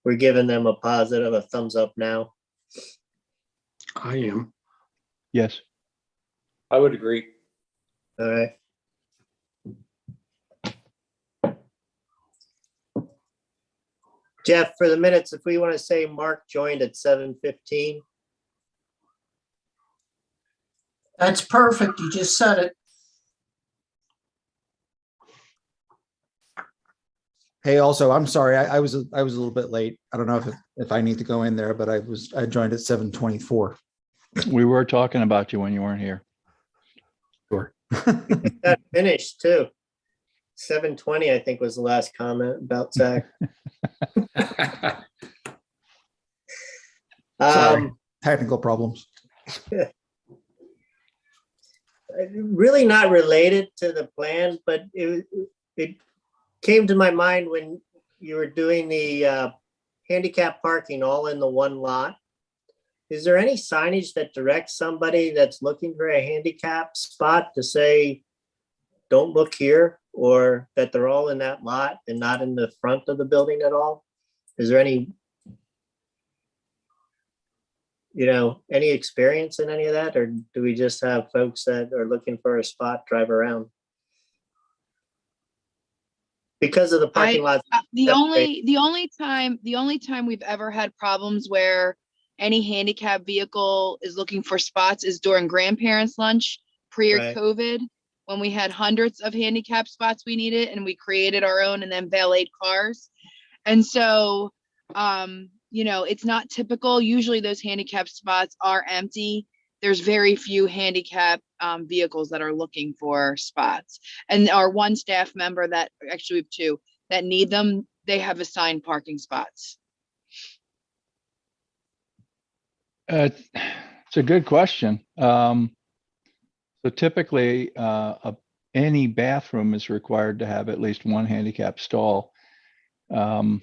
we're giving them a positive, a thumbs up now. I am. Yes. I would agree. All right. Jeff, for the minutes, if we want to say Mark joined at 7:15. That's perfect. You just said it. Hey, also, I'm sorry, I was a little bit late. I don't know if I need to go in there, but I joined at 7:24. We were talking about you when you weren't here. Sure. Got finished too. 7:20, I think, was the last comment about Zach. Sorry. Technical problems. Really not related to the plan, but it came to my mind when you were doing the handicap parking all in the one lot. Is there any signage that directs somebody that's looking for a handicap spot to say, don't look here, or that they're all in that lot and not in the front of the building at all? Is there any, any experience in any of that? Or do we just have folks that are looking for a spot, drive around? Because of the parking lot. The only time we've ever had problems where any handicap vehicle is looking for spots is during grandparents' lunch pre-COVID, when we had hundreds of handicap spots we needed and we created our own and then valeted cars. And so, it's not typical. Usually those handicap spots are empty. There's very few handicap vehicles that are looking for spots. And our one staff member that, actually we have two, that need them, they have assigned parking spots. It's a good question. So typically, any bathroom is required to have at least one handicap stall. I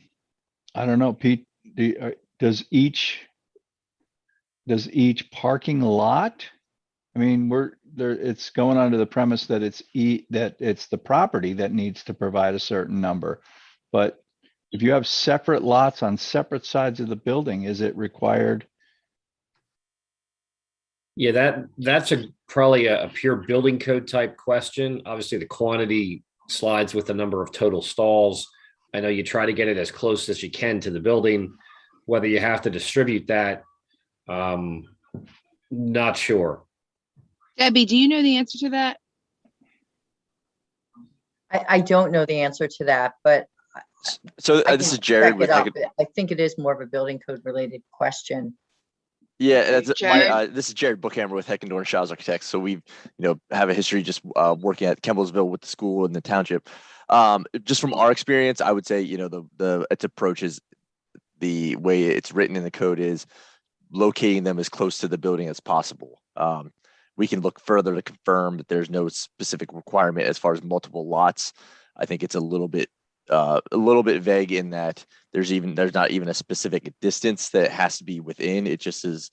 don't know, Pete, does each parking lot? I mean, it's going under the premise that it's the property that needs to provide a certain number. But if you have separate lots on separate sides of the building, is it required? Yeah, that's probably a pure building code type question. Obviously, the quantity slides with the number of total stalls. I know you try to get it as close as you can to the building. Whether you have to distribute that, not sure. Debbie, do you know the answer to that? I don't know the answer to that, but. So I this can is Jared. check it up. I think it is more of a building code related question. Yeah, Jared? this is Jared Bookhammer with Heckendorn Shaws Architects. So we, have a history just working at Campbellsville with the school and the township. Just from our experience, I would say, its approach is the way it's written in the code is locating them as close to the building as possible. We can look further to confirm that there's no specific requirement as far as multiple lots. I think it's a little bit vague in that there's not even a specific distance that it has to be within. It just is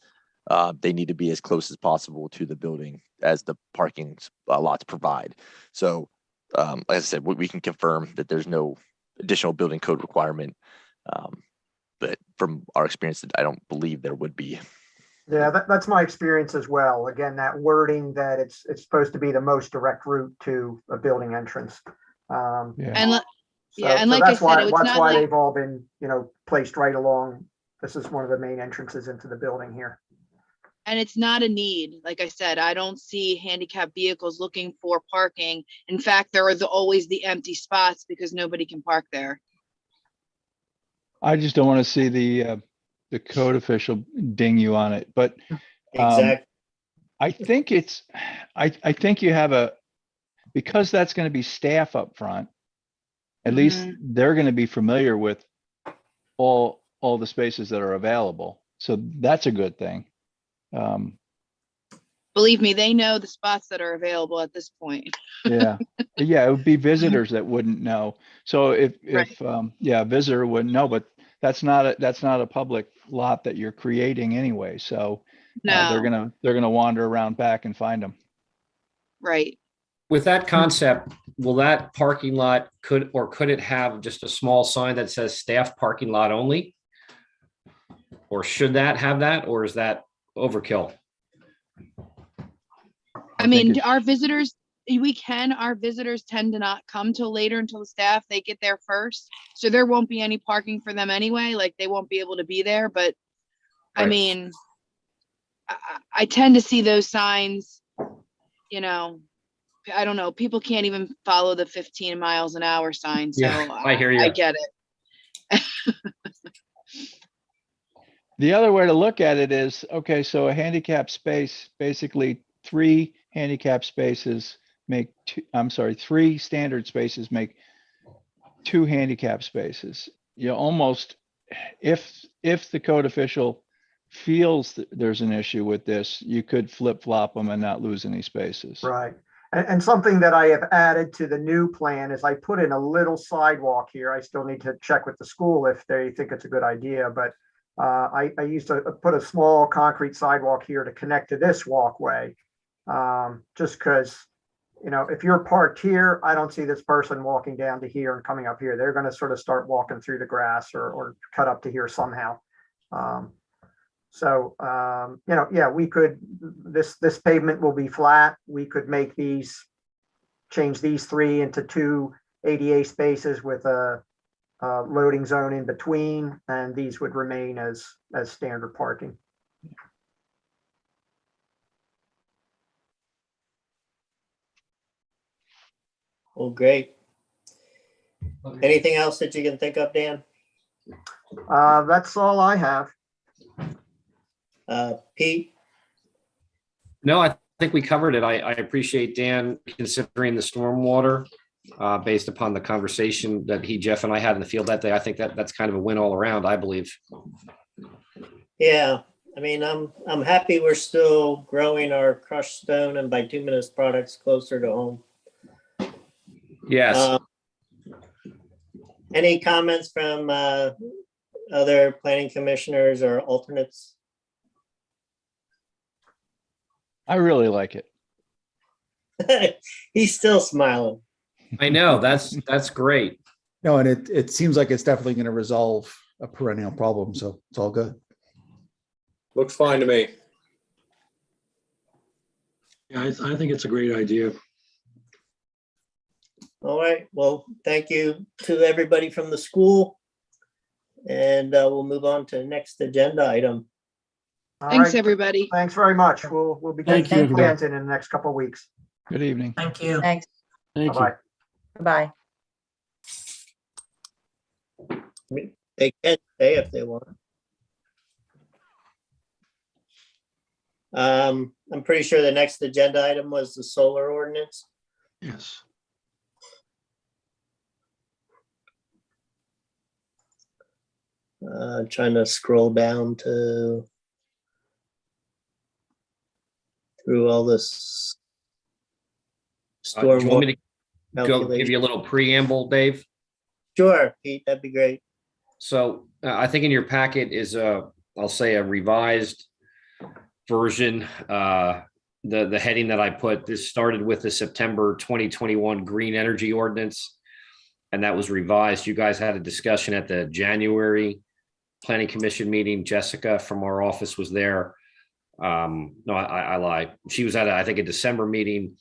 they need to be as close as possible to the building as the parking lots provide. So like I said, we can confirm that there's no additional building code requirement. But from our experience, I don't believe there would be. Yeah, that's my experience as well. Again, that wording that it's supposed to be the most direct route to a building entrance. Yeah. And So like I that's said, why, it was that's not why like, they've all been, placed right along. This is one of the main entrances into the building here. and it's not a need. Like I said, I don't see handicap vehicles looking for parking. In fact, there are always the empty spots because nobody can park there. I just don't want to see the code official ding you on it, but Exactly. I think I think you have because that's going to be staff up front, at least they're going to be familiar with all all the spaces that are available. So that's a good thing. Believe me, they know the spots that are available at this point. Yeah, yeah, it would be visitors that wouldn't know. So if, yeah, a visitor wouldn't know, but that's not a public lot that you're creating anyway. So they're No, gonna wander around back and find them. right. With that concept, will that parking lot could it have just a small sign that says staff parking lot only? Or should that have that, or is that overkill? I mean, our visitors tend to not come till later until the staff, they get there first. So there won't be any parking for them anyway, like they won't be able to be there, but I Right. mean, I tend to see those signs, you know, I don't know, people can't even follow the 15 miles an hour sign, so Yeah, I hear you. I get it. The other way to look at it is, okay, so a handicap space, basically 3 handicap spaces make three standard spaces make 2 handicap spaces. You almost, if the code official feels that there's an issue with this, you could flip flop them and not lose any spaces. Right. And something that I have added to the new plan is I put in a little sidewalk here. I still need to check with the school if they think it's a good idea, but I used to put a small concrete sidewalk here to connect to this walkway. Just because, you know, if you're parked here, I don't see this person walking down to here and coming up here. They're going to sort of start walking through the grass or cut up to here somehow. You know, yeah, we could, this pavement will be flat. We could make change these 3 into 2 ADA spaces with a loading zone in between, and these would remain as standard parking. Well, great. Anything else that you can think of, Dan? That's all I have. Pete? No, I think we covered it. I appreciate Dan considering the stormwater based upon the conversation that Jeff and I had in the field that day. I think that's kind of a win all around, I believe. Yeah, I mean, I'm happy we're still growing our crushed stone and bituminous products closer to home. Yes. Any comments from other planning commissioners or alternates? I really like it. He's still smiling. I know, that's great. No, and it seems like it's definitely going to resolve a perennial problem, so it's all good. Looks fine to me. Yeah, I think it's a great idea. All right, well, thank you to everybody from the school. And we'll move on to the next agenda item. All Thanks, right. everybody. Thanks very much. We'll be Thank getting you. plans in the next couple of weeks. Good evening. Thank you. Thanks. Bye-bye. Bye. They can stay if they want. I'm pretty sure the next agenda item was the solar ordinance. Yes. Trying to scroll down through all this. Do you want me to go give calculation. you a little preamble, Dave? Sure, Pete, that'd be great. So I think in your packet is I'll say a revised version. The heading that I put, this started with the September 2021 Green Energy Ordinance, and that was revised. You guys had a discussion at the January Planning Commission meeting. Jessica from our office was there. No, I lie. She was at, I think, a December meeting.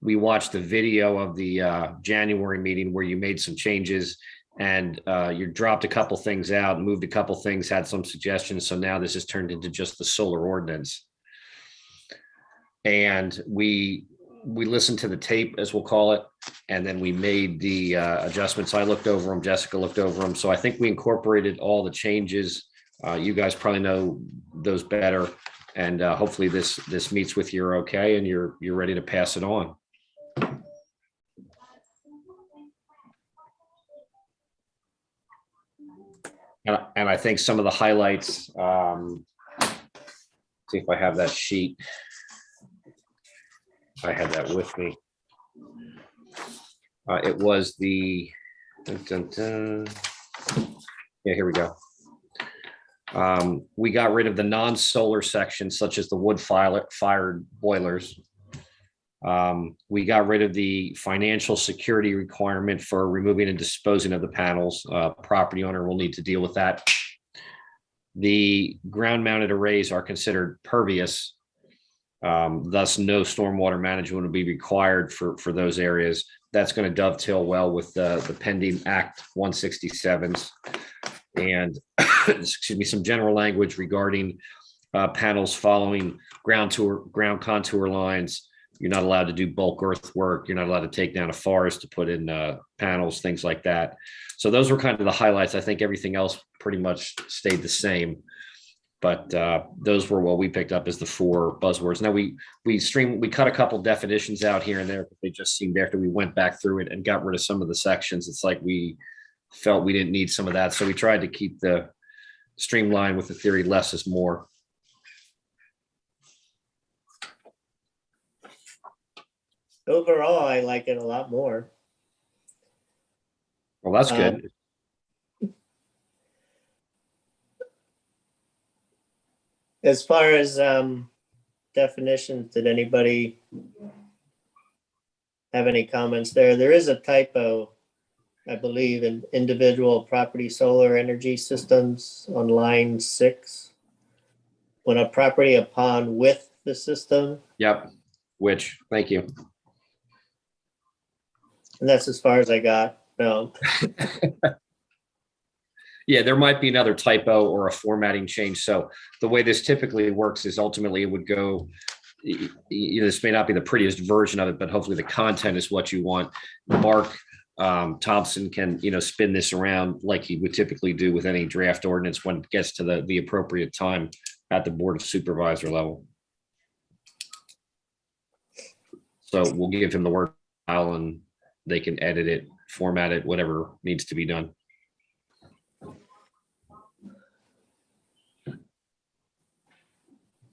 We watched the video of the January meeting where you made some changes and you dropped a couple things out, moved a couple things, had some suggestions. So now this has turned into just the solar ordinance. And we listened to the tape, as we'll call it, and then we made the adjustments. I looked over them, Jessica looked over them. So I think we incorporated all the changes. You guys probably know those better. And hopefully this meets with your okay and you're ready to pass it on. And I think some of the highlights, see if I have that sheet. I had that with me. It was the, yeah, here we go. We got rid of the non-solar sections such as the wood fired boilers. We got rid of the financial security requirement for removing and disposing of the panels. Property owner will need to deal with that. The ground mounted arrays are considered pervious. Thus no stormwater management will be required for those areas. That's going to dovetail well with the pending Act 167s and excuse me, some general language regarding panels following ground contour lines. You're not allowed to do bulk earthwork. You're not allowed to take down a forest to put in panels, things like that. So those were kind of the highlights. I think everything else pretty much stayed the same. But those were what we picked up as the 4 buzzwords. Now we cut a couple definitions out here and there, but they just seemed after we went back through it and got rid of some of the sections, it's like we felt we didn't need some of that. So we tried to keep the streamline with the theory less is more. Overall, I like it a lot more. Well, that's good. As far as definitions, did anybody have any comments there? There is a typo, I believe, in individual property solar energy systems on line 6. When a property upon with the system, Yep. Which, thank you. and that's as far as I got. No. Yeah, there might be another typo or a formatting change. So the way this typically works is ultimately it would go, this may not be the prettiest version of it, but hopefully the content is what you want. Mark Thompson can, spin this around like he would typically do with any draft ordinance when it gets to the appropriate time at the Board of Supervisor level. So we'll give him the word file and they can edit it, format it, whatever needs to be done.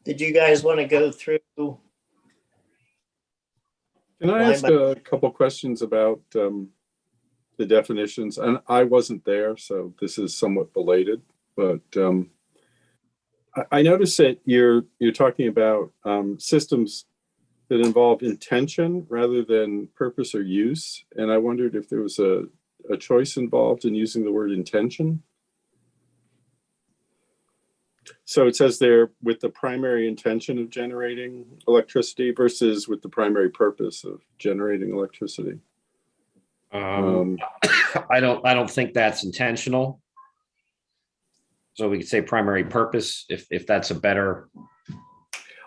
Did you guys want to go through? Can I ask a couple questions about the definitions? And I wasn't there, so this is somewhat belated, but I noticed that you're talking about systems that involve intention rather than purpose or use. And I wondered if there was a choice involved in using the word intention. So it says there with the primary intention of generating electricity versus with the primary purpose of generating electricity. I don't think that's intentional. So we could say primary purpose if that's a better.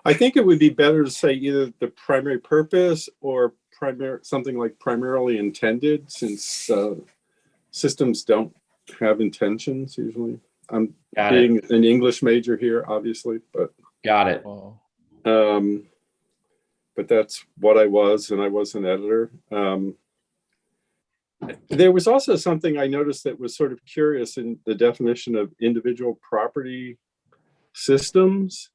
I think it would be better to say either the primary purpose or something like primarily intended, since systems don't have intentions usually. I'm being an English major here, obviously, but got it. But that's what I was, and I was an editor. There was also something I noticed that was sort of curious in the definition of individual property systems,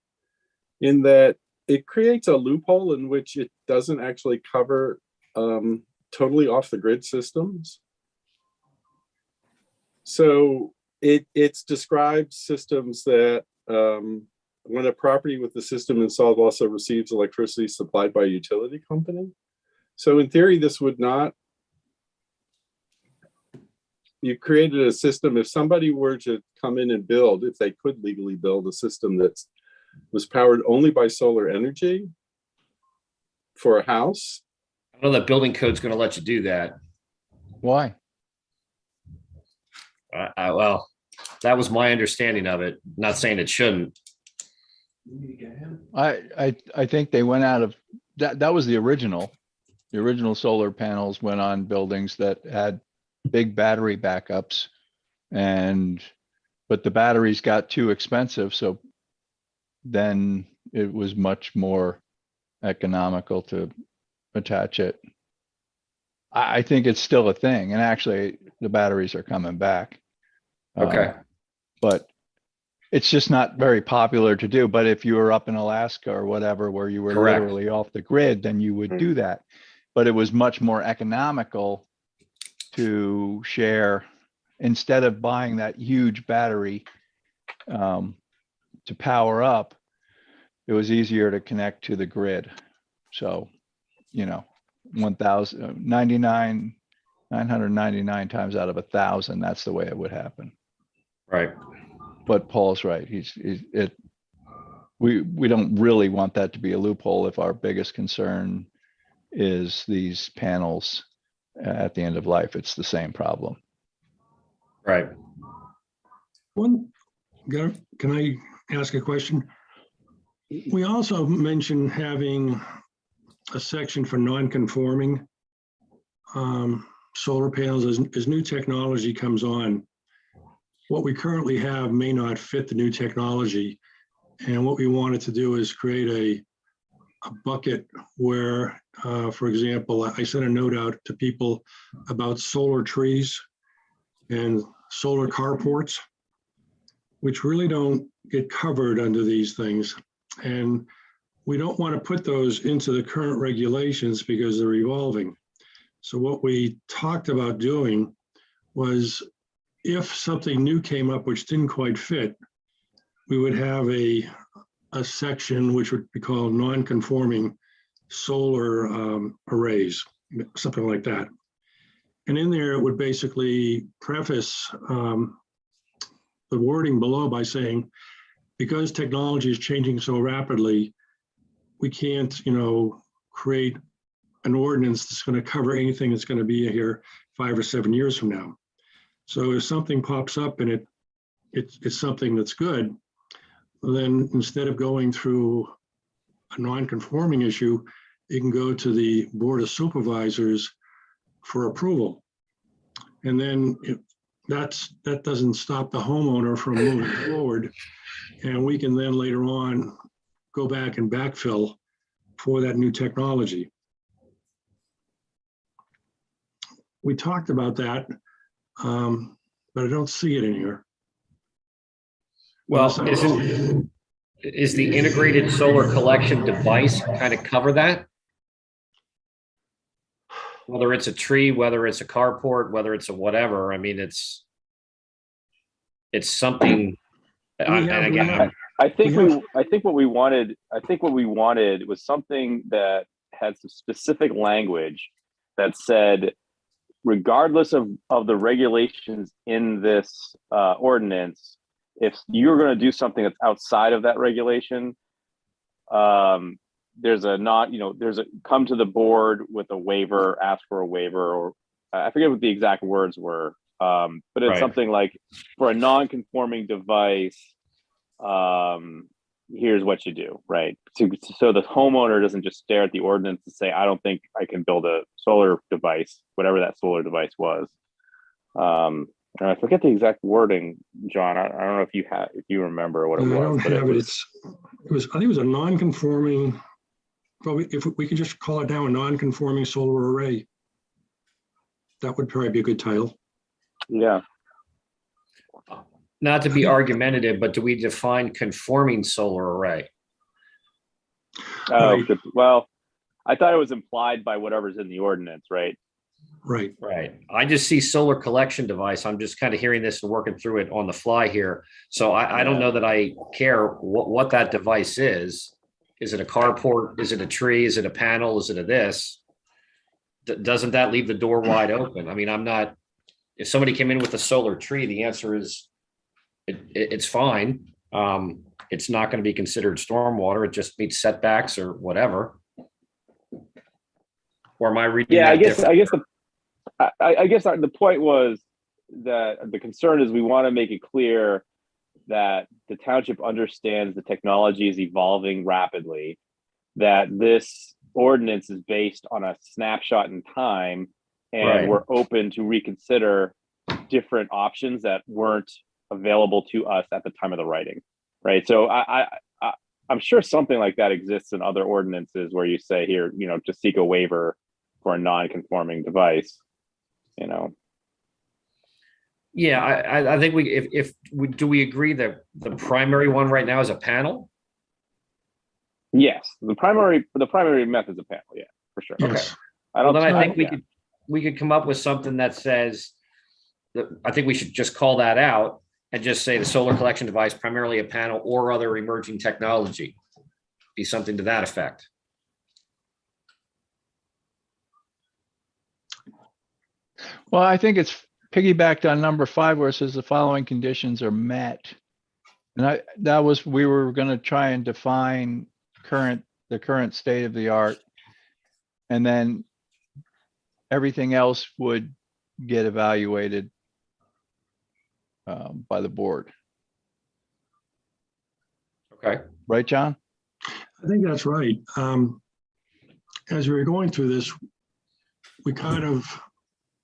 in that it creates a loophole in which it doesn't actually cover totally off the grid systems. So it describes systems that when a property with the system installed also receives electricity supplied by a utility company. So in theory, this would not, you created a system, if somebody were to come in and build, if they could legally build a system that was powered only by solar energy for a house. I don't know that building code's going to let you do that. Why? Well, that was my understanding of it. Not saying it shouldn't. I think they went out of that. That was the original. The original solar panels went on buildings that had big battery backups, but the batteries got too expensive. So then it was much more economical to attach it. I think it's still a thing. And actually the batteries are coming back. Okay. But it's just not very popular to do. But if you were up in Alaska or whatever, where you were Correct. literally off the grid, then you would do that. But it was much more economical to share, instead of buying that huge battery to power up, it was easier to connect to the grid. So, 999 times out of 1,000, that's the way it would happen. Right. But Paul's right. We don't really want that to be a loophole if our biggest concern is these panels at the end of life. It's the same problem. Right. Can I ask a question? We also mentioned having a section for non-conforming solar panels as new technology comes on. What we currently have may not fit the new technology. And what we wanted to do is create a bucket where, for example, I sent a note out to people about solar trees and solar carports, which really don't get covered under these things. And we don't want to put those into the current regulations because they're evolving. So what we talked about doing was, if something new came up which didn't quite fit, we would have a section which would be called non-conforming solar arrays, something like that. And in there, it would basically preface the wording below by saying, because technology is changing so rapidly, we can't, create an ordinance that's going to cover anything that's going to be here 5 or 7 years from now. So if something pops up and it's something that's good, then instead of going through a non-conforming issue, it can go to the Board of Supervisors for approval. And then that doesn't stop the homeowner from moving forward. And we can then later on go back and backfill for that new technology. We talked about that, but I don't see it in here. Well, is the integrated solar collection device kind of cover that? Whether it's a tree, whether it's a carport, whether it's a whatever, I mean, it's something. I think what we wanted was something that had some specific language that said, regardless of the regulations in this ordinance, if you're going to do something that's outside of that regulation, there's a come to the board with a waiver, ask for a waiver, or I forget what the exact words were, but it's Right. something like, for a non-conforming device, here's what you do, right? So the homeowner doesn't just stare at the ordinance and say, I don't think I can build a solar device, whatever that solar device was. And I forget the exact wording, John. I don't know if you remember what it was. I don't but have it. I think it was a non-conforming, probably, if we could just call it now a non-conforming solar array. That would probably be a good title. Yeah. Not to be argumentative, but do we define conforming solar array? Oh, Right. good. Well, I thought it was implied by whatever's in the ordinance, right? Right. Right. I just see solar collection device. I'm just kind of hearing this and working through it on the fly here. So I don't know that I care what that device is. Is it a carport? Is it a tree? Is it a panel? Is it a this? Doesn't that leave the door wide open? I mean, if somebody came in with a solar tree, the answer is it's fine. It's not going to be considered stormwater. It just meets setbacks or whatever. Or am I reading? Yeah, that I guess different? I guess the point was that the concern is we want to make it clear that the township understands the technology is evolving rapidly, that this ordinance is based on a snapshot in time, and Right. we're open to reconsider different options that weren't available to us at the time of the writing, right? So I'm sure something like that exists in other ordinances where you say here, to seek a waiver for a non-conforming device, Yeah, I think do we agree that the primary one right now is a panel? Yes, the primary method is a panel. Yeah, for sure. Yes. Okay. I Well, don't. then I think yeah. we could come up with something that says that I think we should just call that out and just say the solar collection device, primarily a panel or other emerging technology. Be something to that effect. Well, I think it's piggybacked on number 5 where it says the following conditions are met. And we were going to try and define the current state of the art. And then everything else would get evaluated by the board. Okay. Right, John? I think that's right. As we were going through this, we kind of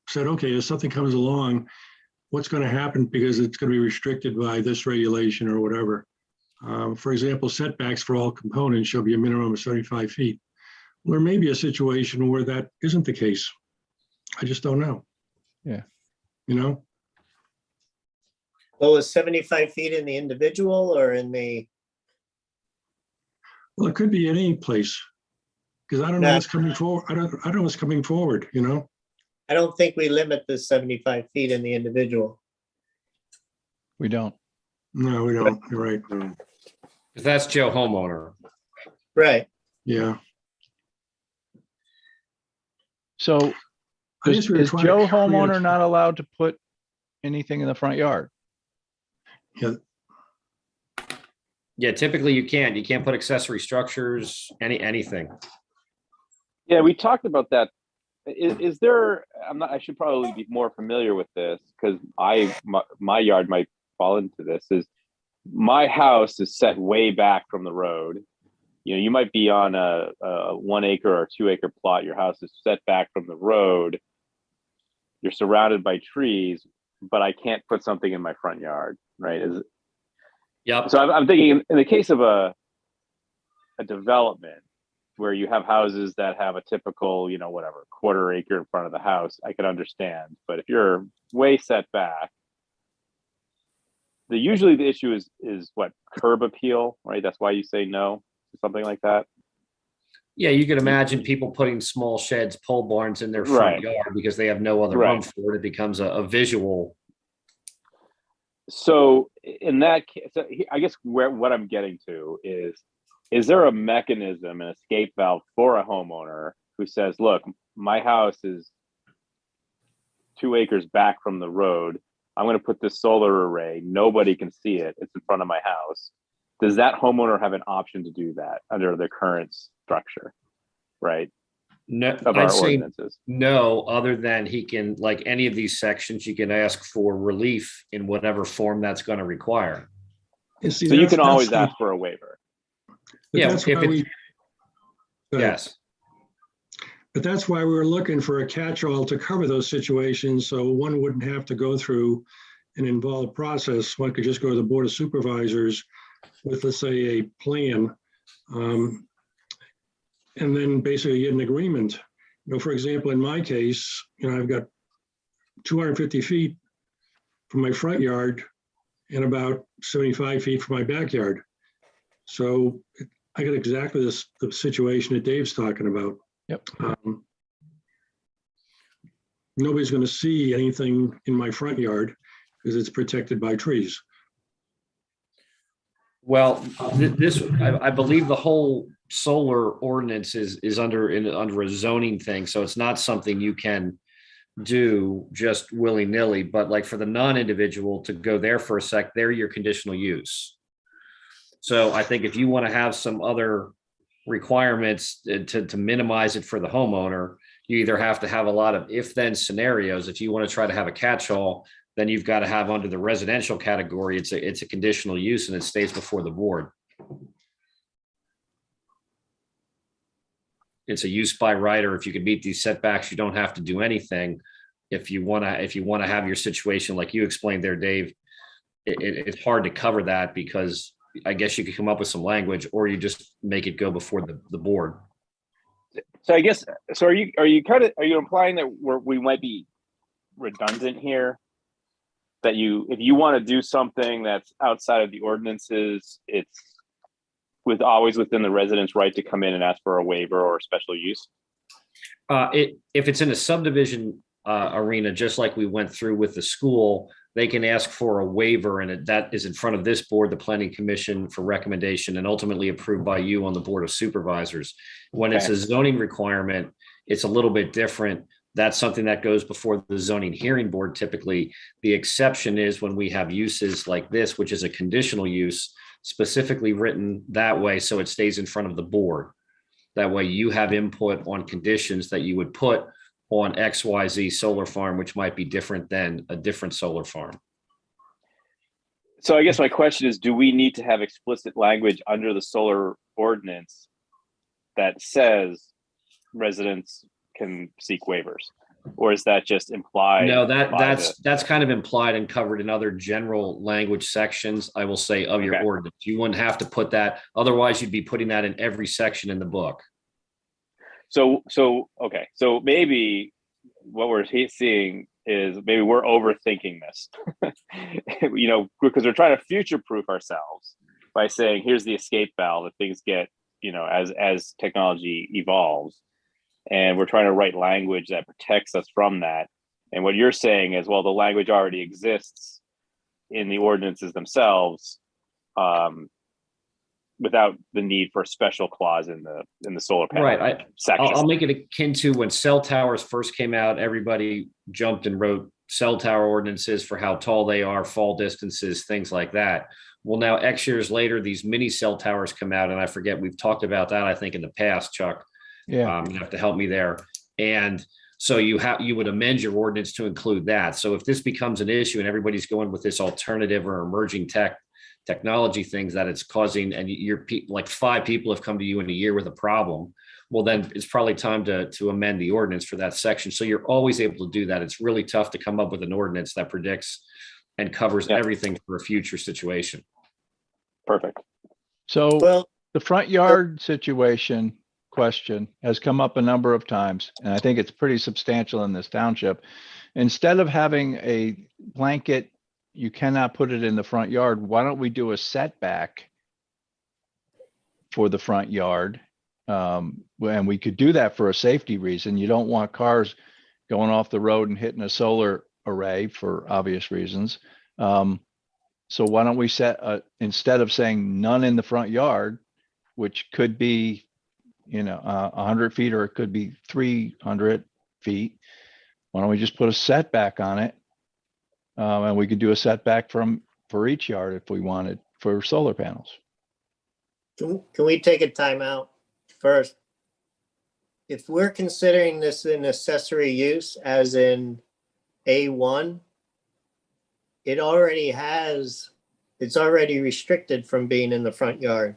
said, okay, if something comes along, what's going to happen because it's going to be restricted by this regulation or whatever. For example, setbacks for all components shall be a minimum of 75 feet. Well, there may be a situation where that isn't the case. I just don't know. Yeah. You know? Well, is 75 feet in the individual or in the? Well, it could be in any place because I don't know No. what's coming forward. I don't know what's coming forward, you know? I don't think we limit the 75 feet in the individual. We don't. No, we don't. You're right. Because that's Joe homeowner. Right. Yeah. So I guess we were is trying to Joe create homeowner not allowed to put anything in the front yard? Yeah. Yeah, typically you can't put accessory structures, anything. Yeah, we talked about that. Is there? I should probably be more familiar with this because my yard might fall into this. Is my house is set way back from the road. You know, you might be on a 1 acre or 2 acre plot. Your house is set back from the road. You're surrounded by trees, but I can't put something in my front yard, right? Yep. So I'm thinking in the case of a development where you have houses that have a typical, you know, whatever, 1/4 acre in front of the house, I could understand. But if you're way set back, usually the issue is what, curb appeal, right? That's why you say no to something like that. Yeah, you can imagine people putting small sheds, pole barns in their front Right. yard because they have no other Right. room for it. It becomes a visual. So in that case, I guess what I'm getting to is there a mechanism, an escape valve for a homeowner who says, look, my house is 2 acres back from the road. I'm going to put this solar array. Nobody can see it. It's in front of my house. Does that homeowner have an option to do that under the current structure, right? No, Of our I'd say ordinances. no, other than he can, like any of these sections, you can ask for relief in whatever form that's going to require. And see, So you that's- can always that's the- ask for a waiver. but Yeah, that's if why it's- Go ahead. Yes. But that's why we were looking for a catch-all to cover those situations, so one wouldn't have to go through an involved process. One could just go to the Board of Supervisors with, let's say, a plan, and then basically get an agreement. You know, for example, in my case, you know, I've got 250 feet from my front yard and about 75 feet from my backyard. So I got exactly the situation that Dave's talking about. Yep. Nobody's going to see anything in my front yard because it's protected by trees. Well, I believe the whole solar ordinance is under a zoning thing, so it's not something you can do just willy-nilly. But like for the non-individual to go there for a sec, they're your conditional use. So I think if you want to have some other requirements to minimize it for the homeowner, you either have to have a lot of if-then scenarios. If you want to try to have a catch-all, then you've got to have under the residential category, it's a conditional use and it stays before the board. It's a use by right, or if you could meet these setbacks, you don't have to do anything. If you want to have your situation like you explained there, Dave, it's hard to cover that because I guess you could come up with some language, or you just make it go before the board. So I guess, so are you implying that we might be redundant here? that if you want to do something that's outside of the ordinances, it's always within the resident's right to come in and ask for a waiver or a special use? If it's in a subdivision arena, just like we went through with the school, they can ask for a waiver, and that is in front of this board, the planning commission, for recommendation and ultimately approved by you on the board of supervisors. When it's a zoning requirement, it's a little bit different. That's something that goes before the zoning hearing board typically. The exception is when we have uses like this, which is a conditional use, specifically written that way so it stays in front of the board. That way you have input on conditions that you would put on XYZ solar farm, which might be different than a different solar farm. So I guess my question is, do we need to have explicit language under the solar ordinance that says residents can seek waivers? Or is that just implied? No, that's kind of implied and covered in other general language sections, I will say, of your ordinance. You wouldn't have to put that, otherwise you'd be putting that in every section in the book. So maybe what we're seeing is maybe we're overthinking this, because we're trying to future-proof ourselves by saying, here's the escape valve if things get, as technology evolves. And we're trying to write language that protects us from that. And what you're saying is, well, the language already exists in the ordinances themselves, without the need for a special clause in the solar panel Right. section. I'll make it akin to when cell towers first came out. Everybody jumped and wrote cell tower ordinances for how tall they are, fall distances, things like that. Well, now X years later, these mini cell towers come out, and I forget, we've talked about that, I think, in the past, Chuck. Yeah. You have to help me there. And so you would amend your ordinance to include that. So if this becomes an issue and everybody's going with this alternative or emerging technology things that it's causing, and like 5 people have come to you in a year with a problem, well, then it's probably time to amend the ordinance for that section. So you're always able to do that. It's really tough to come up with an ordinance that predicts and covers everything for a future situation. Perfect. So the front yard situation question has come up a number of times, and I think it's pretty substantial in this township. Instead of having a blanket, you cannot put it in the front yard, why don't we do a setback for the front yard? And we could do that for a safety reason. You don't want cars going off the road and hitting a solar array for obvious reasons. So why don't we set instead of saying none in the front yard, which could be 100 feet, or it could be 300 feet. Why don't we just put a setback on it? And we could do a setback for each yard if we wanted for solar panels. Can we take a time out first? If we're considering this an accessory use, as in A1, it's already restricted from being in the front yard.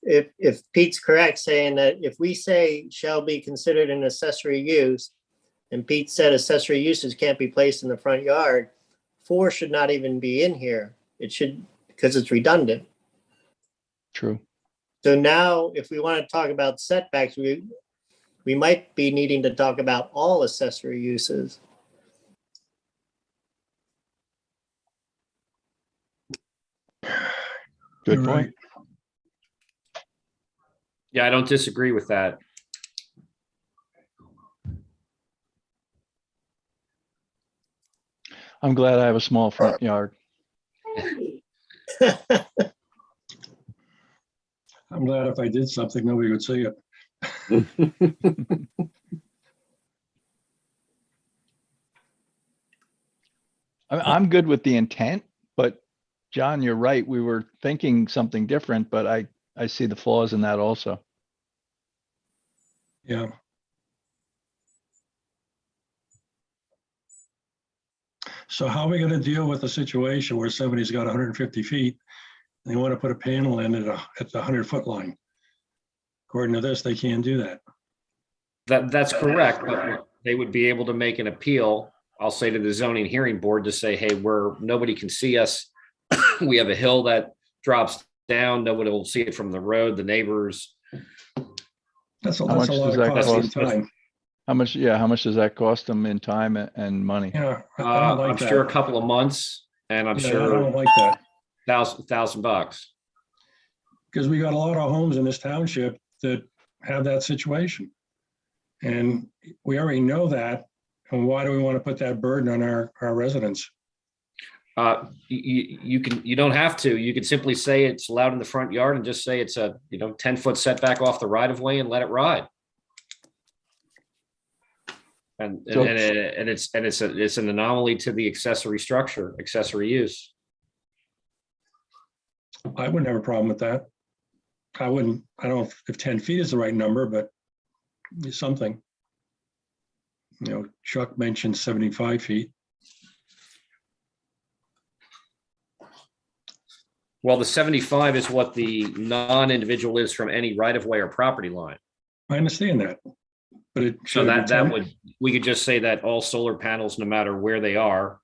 If Pete's correct saying that if we say shall be considered an accessory use, and Pete said accessory uses can't be placed in the front yard, 4 should not even be in here. It should, because it's redundant. True. So now if we want to talk about setbacks, we might be needing to talk about all accessory uses. Good point. Yeah, I don't disagree with that. I'm glad I have a small front yard. I'm glad if I did something, nobody would see it. I'm good with the intent, but John, you're right. We were thinking something different, but I see the flaws in that also. Yeah. So how are we going to deal with a situation where somebody's got 150 feet and they want to put a panel in at the 100-foot line? According to this, they can't do that. That's correct, but they would be able to make an appeal, I'll say, to the zoning hearing board to say, hey, nobody can see us. We have a hill that drops down. Nobody will see it from the road, the neighbors. That's a lot of cost and time. How much, yeah, how much does that cost them in time and money? Yeah, I don't like I'm that. sure a couple of months, and I'm Yeah, I sure don't like that. $1,000. Because we got a lot of homes in this township that have that situation. And we already know that. And why do we want to put that burden on our residents? You don't have to. You can simply say it's allowed in the front yard and just say it's a 10-foot setback off the right of way and let it ride. And it's an anomaly to the accessory structure, accessory use. I wouldn't have a problem with that. I don't know if 10 feet is the right number, but it's something. Chuck mentioned 75 feet. Well, the 75 is what the non-individual is from any right of way or property line. I understand that. But it So we could just say that all solar panels, no matter where they are,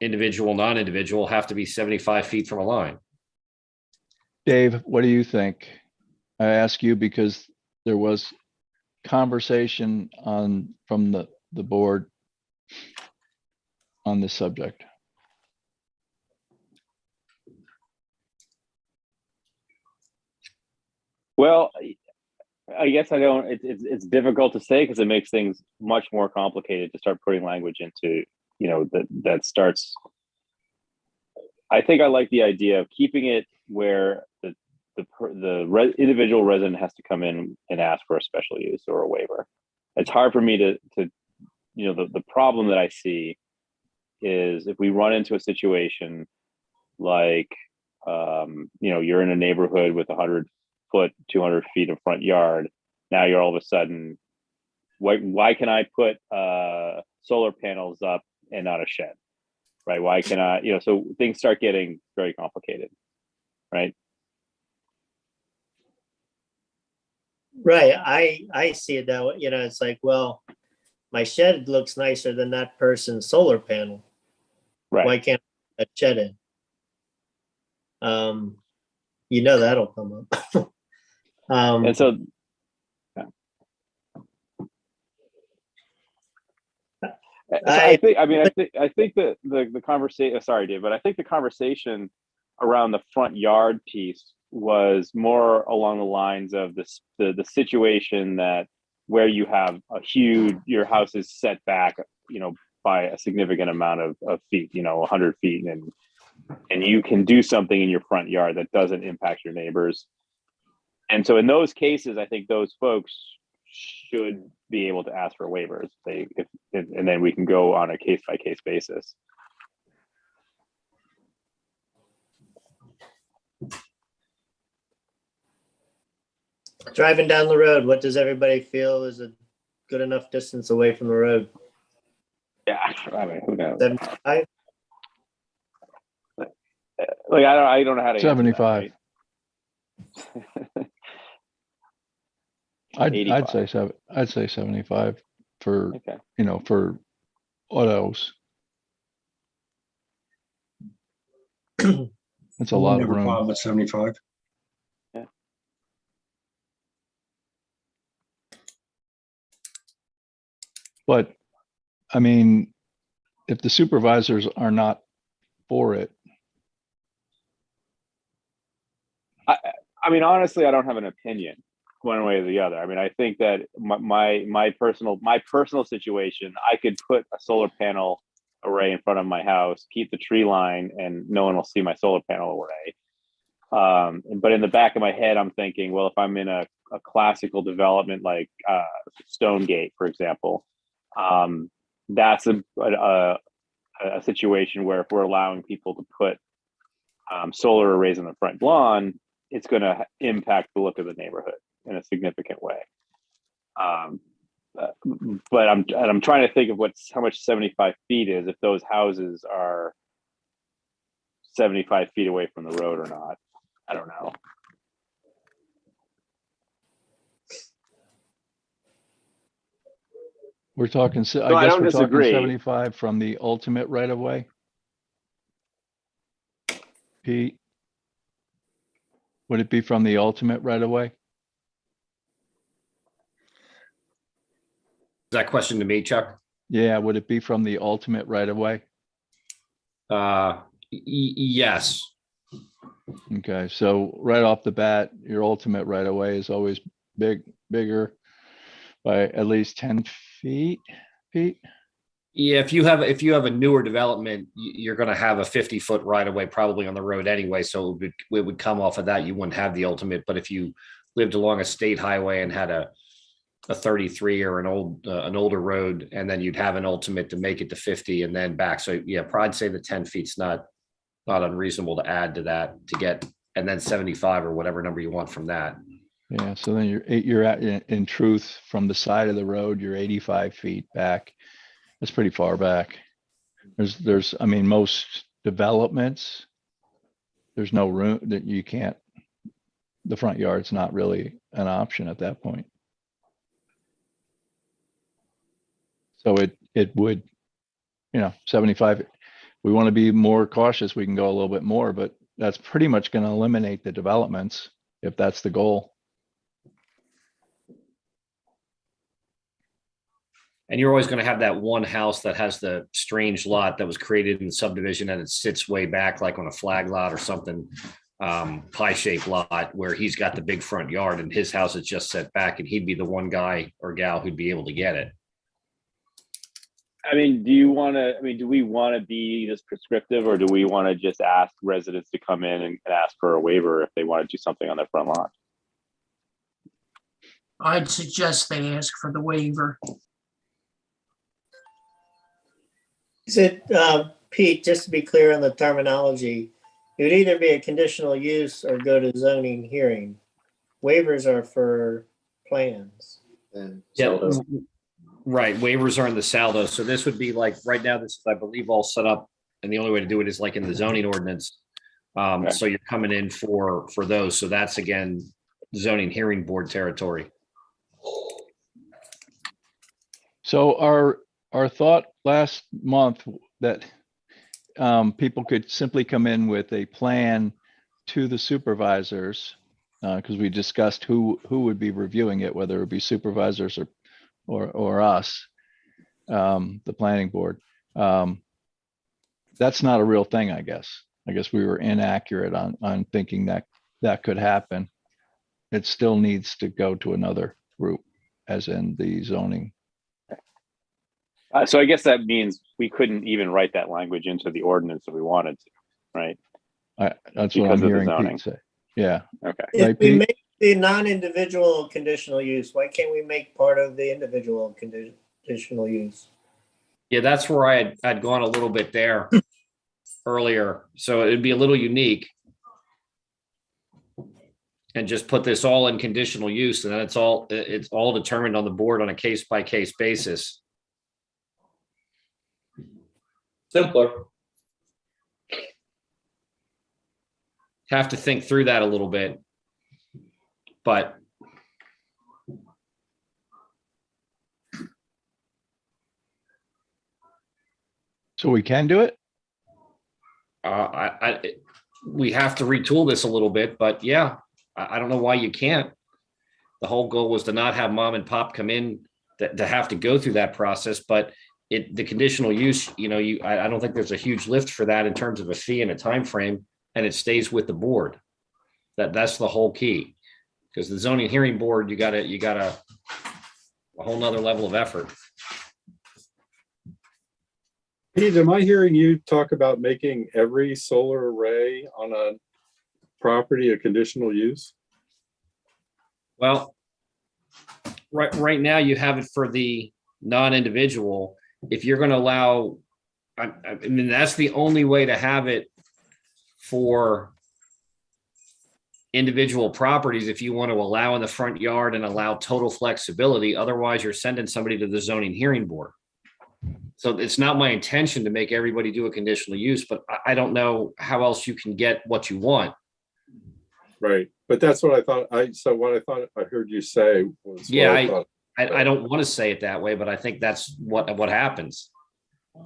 individual, non-individual, have to be 75 feet from a line. Dave, what do you think? I ask you because there was conversation from the board on this subject. Well, I guess I don't, it's difficult to say because it makes things much more complicated to start putting language into, that starts. I think I like the idea of keeping it where the individual resident has to come in and ask for a special use or a waiver. It's hard for me to the problem that I see is if we run into a situation like, you're in a neighborhood with 100-foot, 200 feet of front yard. Now you're all of a sudden, why can I put solar panels up and not a shed, right? Why can I, so things start getting very complicated, right? Right. I see it that way. It's like, well, my shed looks nicer than that person's solar panel. Right. Why can't I put a shed in? That'll come up. And so, I think that the conversation, sorry, Dave, but I think the conversation around the front yard piece was more along the lines of the situation that where you have your house is set back, by a significant amount of feet, 100 feet, and you can do something in your front yard that doesn't impact your neighbors. And so in those cases, I think those folks should be able to ask for waivers. And then we can go on a case-by-case basis. Driving down the road, what does everybody feel is a good enough distance away from the road? Yeah, I mean, who knows? 75? Like I don't know how to 75. I'd 85. I'd say 75 for, Okay. For autos. That's a lot of Never room. problem with 75. Yeah. But I mean, if the supervisors are not for it. I mean, honestly, I don't have an opinion one way or the other. I mean, I think that my personal situation, I could put a solar panel array in front of my house, keep the tree line, and no one will see my solar panel array. But in the back of my head, I'm thinking, well, if I'm in a classical development like Stonegate, for example, that's a situation where if we're allowing people to put solar arrays on the front lawn, it's going to impact the look of the neighborhood in a significant way. But I'm trying to think of how much 75 feet is if those houses are 75 feet away from the road or not. I don't know. We're talking, I I guess don't we're talking disagree. 75 from the ultimate right of way. Pete? Would it be from the ultimate right of way? that question to me, Chuck? Yeah, would it be from the ultimate right of way? Yes. Okay, so right off the bat, your ultimate right of way is always bigger by at least 10 feet. Yeah, if you have a newer development, you're going to have a 50-foot right of way probably on the road anyway. So it would come off of that. You wouldn't have the ultimate. But if you lived along a state highway and had a 33 or an older road, and then you'd have an ultimate to make it to 50 and then back. So yeah, I'd say the 10 feet's not unreasonable to add to that to get, and then 75 or whatever number you want from that. Yeah, so then you're at, in truth, from the side of the road, you're 85 feet back. That's pretty far back. There's, I mean, most developments, there's no room that you can't, the front yard's not really an option at that point. So it would, 75, we want to be more cautious, we can go a little bit more, but that's pretty much going to eliminate the developments if that's the goal. And you're always going to have that one house that has the strange lot that was created in the subdivision and it sits way back, like on a flag lot or something, pie-shaped lot where he's got the big front yard and his house is just set back, and he'd be the one guy or gal who'd be able to get it. I mean, do we want to be this prescriptive, or do we want to just ask residents to come in and ask for a waiver if they want to do something on their front lawn? I'd suggest they ask for the waiver. Is it, Pete, just to be clear on the terminology, it would either be a conditional use or go to zoning hearing. Waivers are for plans. Yeah, right. Waivers are in the saldo. So this would be like, right now, this is, I believe, all set up. And the only way to do it is like in the zoning ordinance. Okay. So you're coming in for those. So that's, again, zoning hearing board territory. So our thought last month that people could simply come in with a plan to the supervisors, because we discussed who would be reviewing it, whether it be supervisors or us, the planning board. That's not a real thing, I guess. I guess we were inaccurate on thinking that could happen. It still needs to go to another group, as in the zoning. So I guess that means we couldn't even write that language into the ordinance if we wanted to, right? That's Because what of I'm the hearing zoning. Pete say. Yeah. Okay. If Right, we Pete? make the non-individual conditional use, why can't we make part of the individual conditional use? Yeah, that's where I'd gone a little bit there earlier. So it'd be a little unique. And just put this all in conditional use, and then it's all determined on the board on a case-by-case basis. Simpler. Have to think through that a little bit. But So we can do it? we have to retool this a little bit, but yeah, I don't know why you can't. The whole goal was to not have mom and pop come in to have to go through that process, but the conditional use, I don't think there's a huge lift for that in terms of a fee and a time frame, and it stays with the board. That's the whole key, because the zoning hearing board, you got a whole nother level of effort. Pete, am I hearing you talk about making every solar array on a property a conditional use? Well, right now you have it for the non-individual. If you're going to allow, I mean, that's the only way to have it for individual properties, if you want to allow in the front yard and allow total flexibility. Otherwise, you're sending somebody to the zoning hearing board. So it's not my intention to make everybody do a conditional use, but I don't know how else you can get what you want. Right, but that's what I thought. So what I thought I heard you say was, yeah, I don't want to say it that way, but I think that's what happens.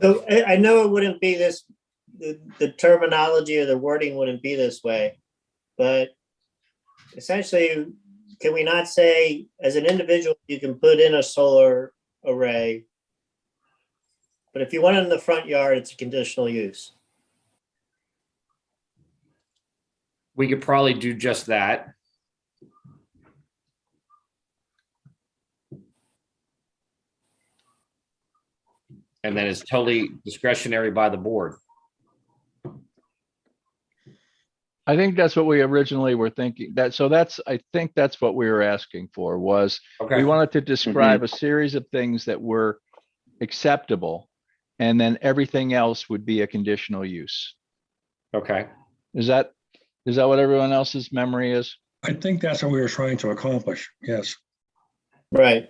So I know it wouldn't be this, the terminology or the wording wouldn't be this way, but essentially, can we not say as an individual, you can put in a solar array. But if you want it in the front yard, it's a conditional use. We could probably do just that. And then it's totally discretionary by the board. I think that's what we originally were thinking. I think that's what we were asking for was, Okay. we wanted to describe a series of things that were acceptable, and then everything else would be a conditional use. Okay. Is that what everyone else's memory is? I think that's what we were trying to accomplish. Yes. Right.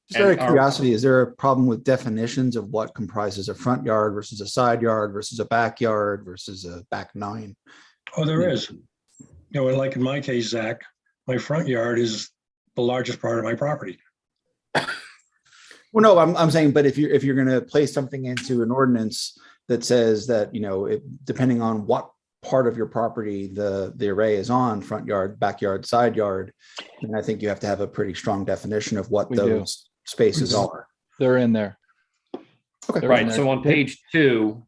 Just out of And our- curiosity, is there a problem with definitions of what comprises a front yard versus a side yard versus a backyard versus a back nine? Oh, there is. Like in my case, Zach, my front yard is the largest part of my property. Well, no, I'm saying, but if you're going to place something into an ordinance that says that, depending on what part of your property the array is on, front yard, backyard, side yard, then I think you have to have a pretty strong definition of what We do. those spaces are. They're in there. Okay. They're in Right, there. so on page 2,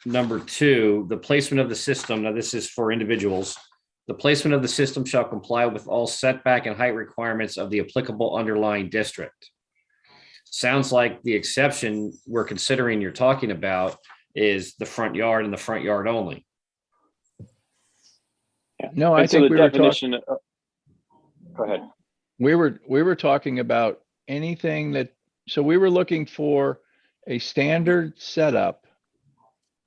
number 2, the placement of the system, now this is for individuals. The placement of the system shall comply with all setback and height requirements of the applicable underlying district. Sounds like the exception we're considering you're talking about is the front yard and the front yard only. No, I And so think the we were definition. Go ahead. we were talking about anything so we were looking for a standard setup.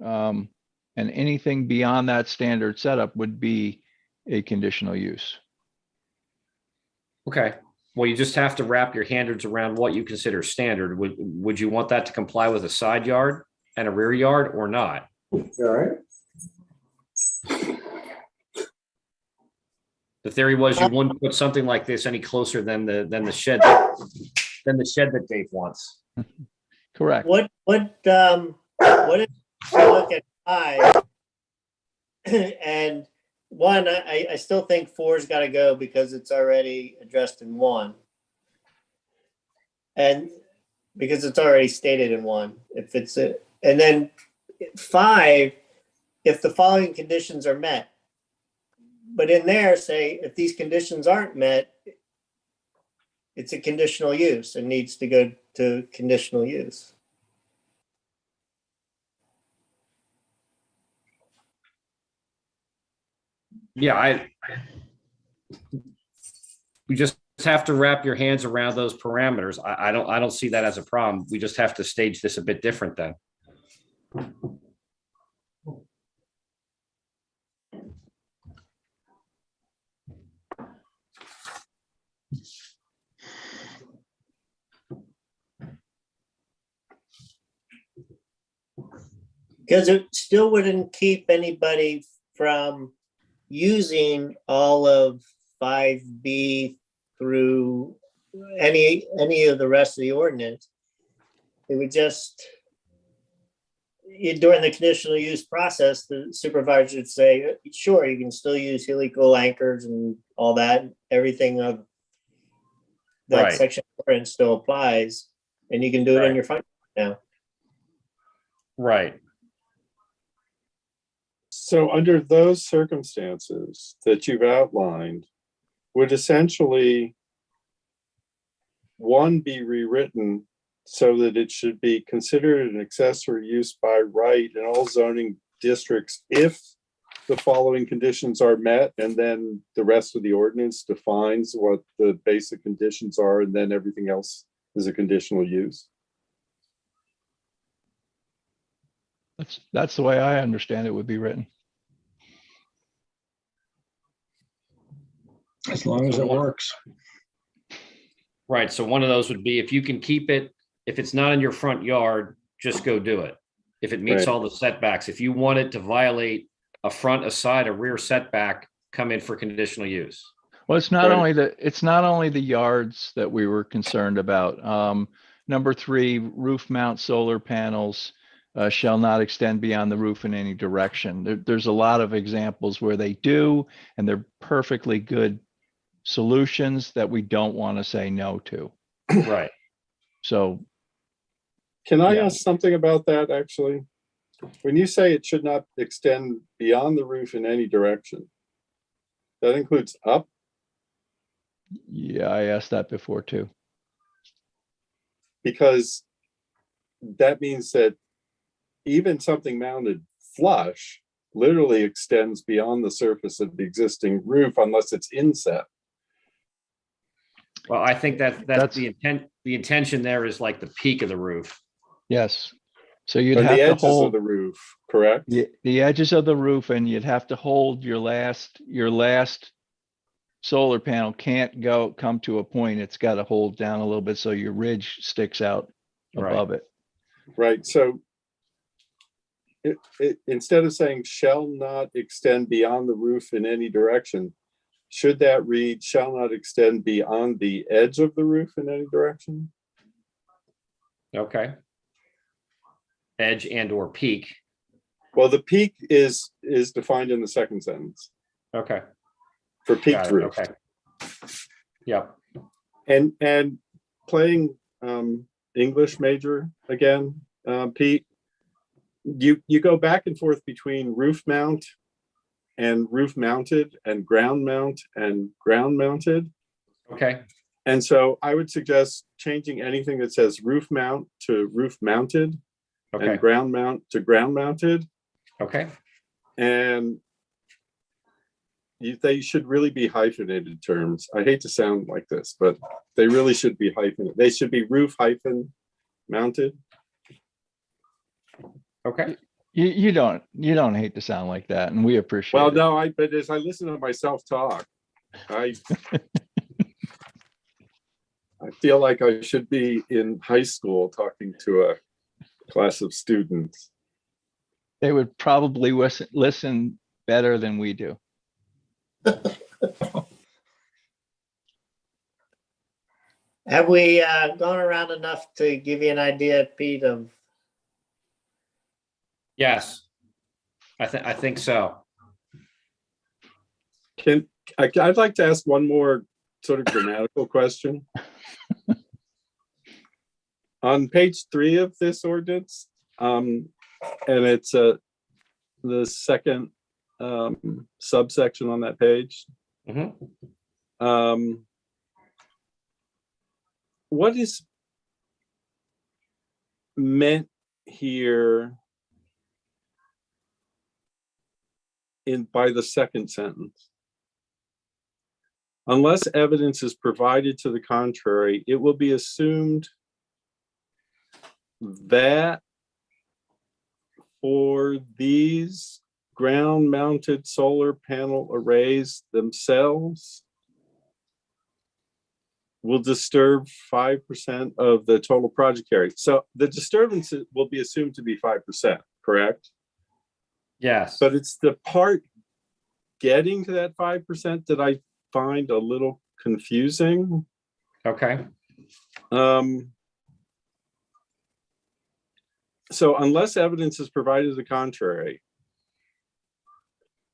And anything beyond that standard setup would be a conditional use. Okay, well, you just have to wrap your hands around what you consider standard. Would you want that to comply with a side yard and a rear yard or not? All right. The theory was you wouldn't put something like this any closer than the shed that Dave wants. Correct. What if you look at 5 and 1, I still think 4's got to go because it's already addressed in 1. And because it's already stated in 1, and then 5, if the following conditions are met. But in there, say, if these conditions aren't met, it's a conditional use and needs to go to conditional use. Yeah, we just have to wrap your hands around those parameters. I don't see that as a problem. We just have to stage this a bit different then. Because it still wouldn't keep anybody from using all of 5B through any of the rest of the ordinance. It would just, during the conditional use process, the supervisor would say, sure, you can still use helical anchors and all that, everything of that Right. section ordinance still applies, and you can do it Right. on your front now. Right. So under those circumstances that you've outlined, would essentially 1 be rewritten so that it should be considered an accessory use by right in all zoning districts if the following conditions are met, and then the rest of the ordinance defines what the basic conditions are, and then everything else is a conditional use? That's the way I understand it would be written. As long as it works. Right, so one of those would be if you can keep it, if it's not in your front yard, just go do it. If it meets Right. all the setbacks, if you want it to violate a front, a side, a rear setback, come in for conditional use. Well, it's not Right. only the yards that we were concerned about. Number 3, roof mount solar panels shall not extend beyond the roof in any direction. There's a lot of examples where they do, and they're perfectly good solutions that we don't want to say no to. Right. So Can I Yeah. ask something about that, actually? When you say it should not extend beyond the roof in any direction, that includes up? yeah, I asked that before too. Because that means that even something mounted flush literally extends beyond the surface of the existing roof unless it's inset. Well, I think that's That's- the intent. The intention there is like the peak of the roof. Yes. So you'd Or have the to edges of hold the roof, correct? the edges of the roof, and you'd have to hold your last solar panel can't come to a point. It's got to hold down a little bit so your ridge sticks out Right. above it. Right, so instead of saying shall not extend beyond the roof in any direction, should that read shall not extend beyond the edge of the roof in any direction? Okay. Edge and or peak. Well, the peak is defined in the second sentence Okay. for Got peaked it. roof. Okay. Yep. And playing English major again, Pete, you go back and forth between roof mount and roof mounted and ground mount and ground mounted. Okay. And so I would suggest changing anything that says roof mount to roof mounted Okay. and ground mount to ground mounted. Okay. And they should really be hyphenated terms. I hate to sound like this, but they really should be hyphenated. They should be roof hyphen mounted. Okay. You don't hate to sound like that, and we appreciate Well, it. no, but as I listen to myself talk, I feel like I should be in high school talking to a class of students. They would probably listen better than we do. Have we gone around enough to give you an idea, Pete, of? Yes. I think so. I'd like to ask one more sort of grammatical question. On page 3 of this ordinance, and it's the second subsection on that page. Mhm. What is meant here by the second sentence? Unless evidence is provided to the contrary, it will be assumed that for these ground-mounted solar panel arrays themselves will disturb 5% of the total project area. So the disturbance will be assumed to be 5%, correct? Yes. But it's the part getting to that 5% that I find a little confusing. Okay. So unless evidence is provided to the contrary,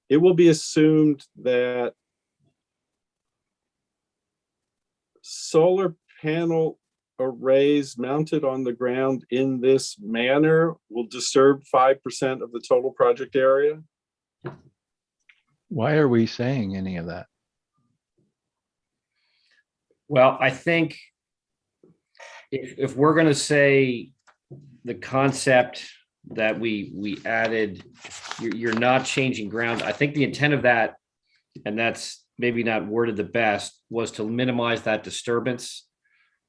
it will be assumed that solar panel arrays mounted on the ground in this manner will disturb 5% of the total project area. Why are we saying any of that? Well, I think if we're going to say the concept that we added, you're not changing ground. I think the intent of that, and that's maybe not worded the best, was to minimize that disturbance,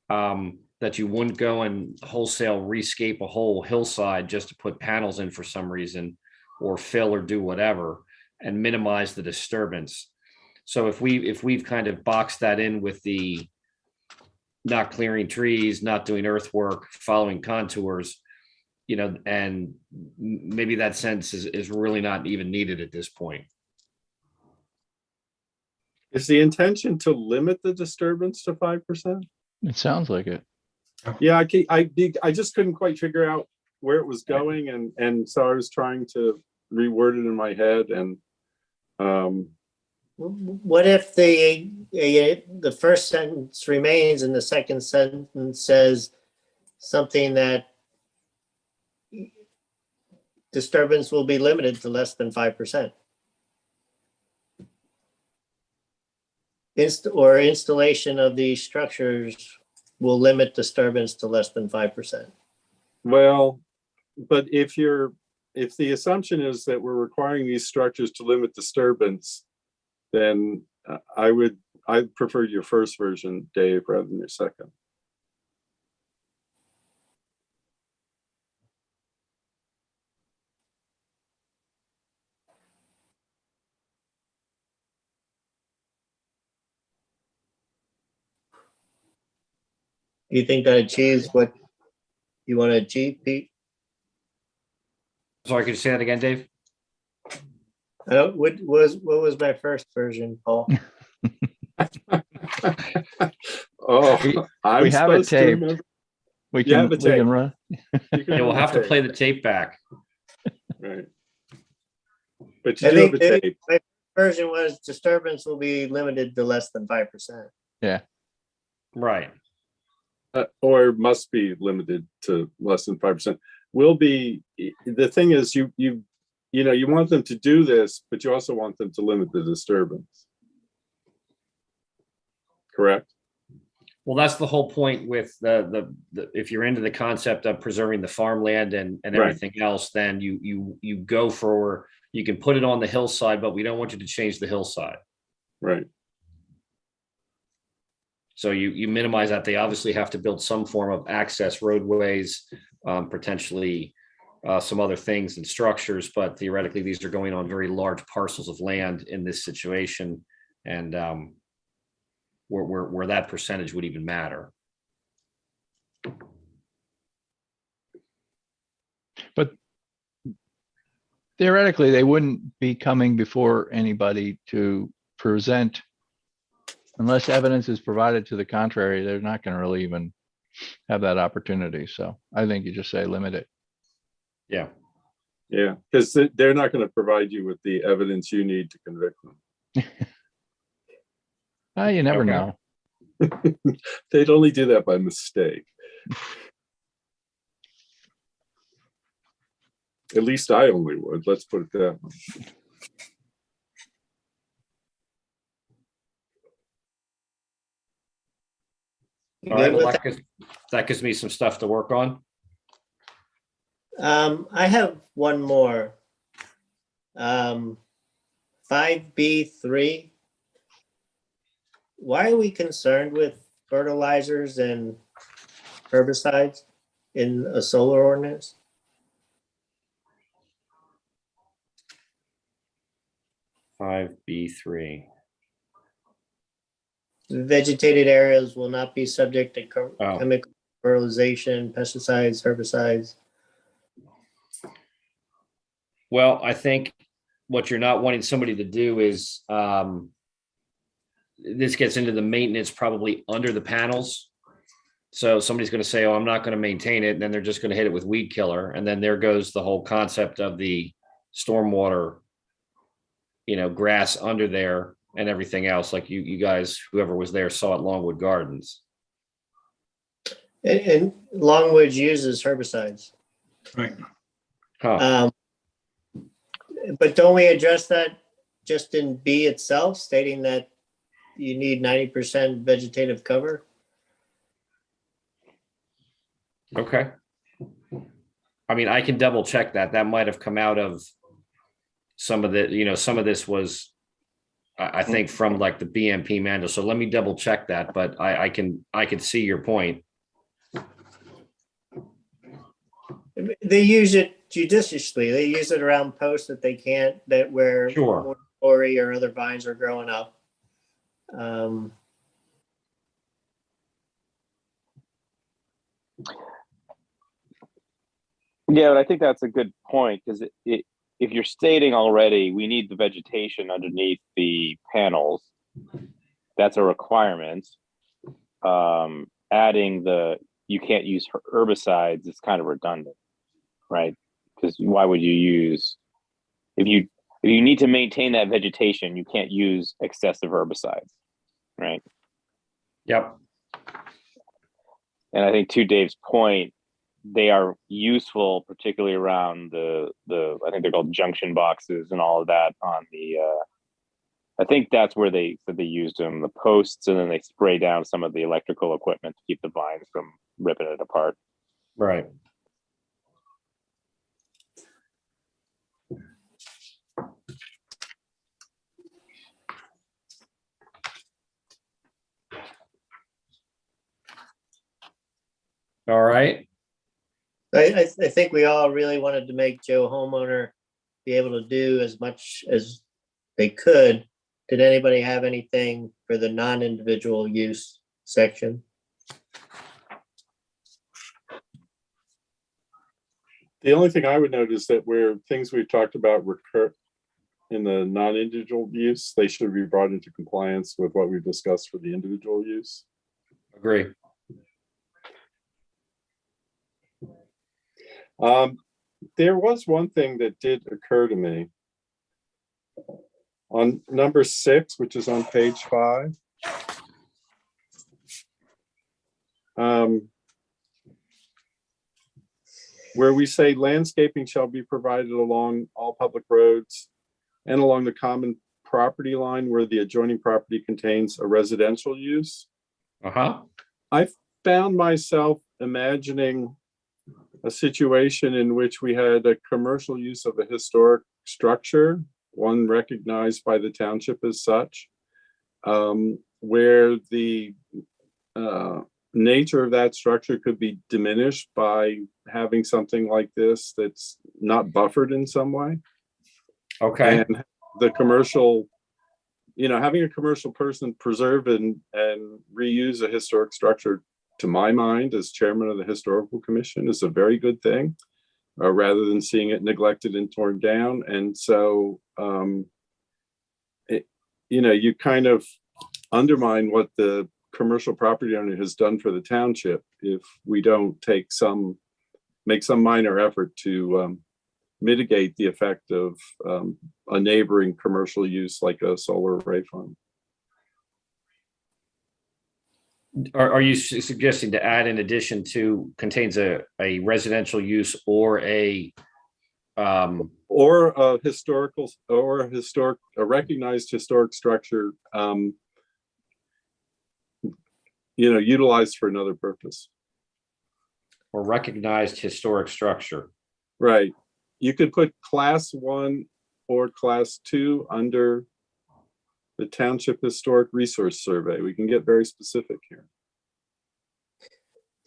that you wouldn't go and wholesale rescape a whole hillside just to put panels in for some reason, or fill or do whatever, and minimize the disturbance. So if we've kind of boxed that in with the not clearing trees, not doing earthwork, following contours, and maybe that sense is really not even needed at this point. Is the intention to limit the disturbance to 5%? It sounds like it. Yeah, I just couldn't quite figure out where it was going, and so I was trying to reword it in my head. And What if the first sentence remains and the second sentence says something that disturbance will be limited to less than 5%. Or installation of these structures will limit disturbance to less than 5%. Well, but if the assumption is that we're requiring these structures to limit disturbance, then I'd prefer your first version, Dave, rather than your second. Do you think that achieves what you want to achieve, Pete? Sorry, could you say that again, Dave? What was my first version, Paul? Oh, We have it taped. We can run. Yeah, we'll have to play the tape back. Right. But you I do have think a tape. my version was disturbance will be limited to less than 5%. Yeah. Right. Or must be limited to less than 5%. Will be, the thing is, you want them to do this, but you also want them to limit the disturbance. Correct? Well, that's the whole point with the if you're into the concept of preserving the farmland and everything else, then you go for, you can put it on the hillside, but we don't want you to change the hillside. Right. So you minimize that. They obviously have to build some form of access, roadways, potentially some other things and structures, but theoretically these are going on very large parcels of land in this situation, and where that percentage would even matter. But theoretically, they wouldn't be coming before anybody to present, unless evidence is provided to the contrary. They're not going to really even have that opportunity. So I think you just say limit it. Yeah. Yeah, because they're not going to provide you with the evidence you need to convict them. You never know. They'd only do that by mistake. At least I only would. Let's put it that way. All right, well, that gives me some stuff to work on. I have one more. 5B3. Why are we concerned with fertilizers and herbicides in a solar ordinance? (5B3). Vegetated areas will not be subject to Oh. chemical fertilization, pesticides, herbicides. Well, I think what you're not wanting somebody to do is, this gets into the maintenance probably under the panels. So somebody's going to say, oh, I'm not going to maintain it. And then they're just going to hit it with weed killer. And then there goes the whole concept of the stormwater, grass under there and everything else. Like you guys, whoever was there saw at Longwood Gardens. And Longwood uses herbicides. Right. Huh. But don't we address that just in B itself, stating that you need 90% vegetative cover? Okay. I mean, I can double check that. That might have come out of some of the, some of this was, I think, from like the BMP manual. So let me double check that, but I can see your point. They use it judiciously. They use it around posts where Sure. Mortuary or other vines are growing up. Yeah, but I think that's a good point, because if you're stating already we need the vegetation underneath the panels, that's a requirement. Adding you can't use herbicides is kind of redundant, right? Because why would you use, if you need to maintain that vegetation, you can't use excessive herbicides, right? Yep. And I think to Dave's point, they are useful, particularly around the I think they're called junction boxes and all of that on the I think that's where they said they used them, the posts, and then they spray down some of the electrical equipment to keep the vines from ripping it apart. Right. All right. I think we all really wanted to make Joe homeowner be able to do as much as they could. Did anybody have anything for the non-individual use section? The only thing I would note is that where things we've talked about recur in the non-individual use, they should be brought into compliance with what we've discussed for the individual use. Agree. There was one thing that did occur to me. On number 6, which is on page 5. Where we say landscaping shall be provided along all public roads and along the common property line where the adjoining property contains a residential use. I found myself imagining a situation in which we had a commercial use of a historic structure, one recognized by the township as such, where the nature of that structure could be diminished by having something like this that's not buffered in some way. Okay. And the commercial, having a commercial person preserve and reuse a historic structure, to my mind, as chairman of the historical commission, is a very good thing, rather than seeing it neglected and torn down. And so, you kind of undermine what the commercial property owner has done for the township if we don't make some minor effort to mitigate the effect of a neighboring commercial use like a solar array farm. Are you suggesting to add in addition to contains a residential use or a recognized historic structure, utilized for another purpose? Or recognized historic structure? Right. You could put class 1 or class 2 under the Township Historic Resource Survey. We can get very specific here.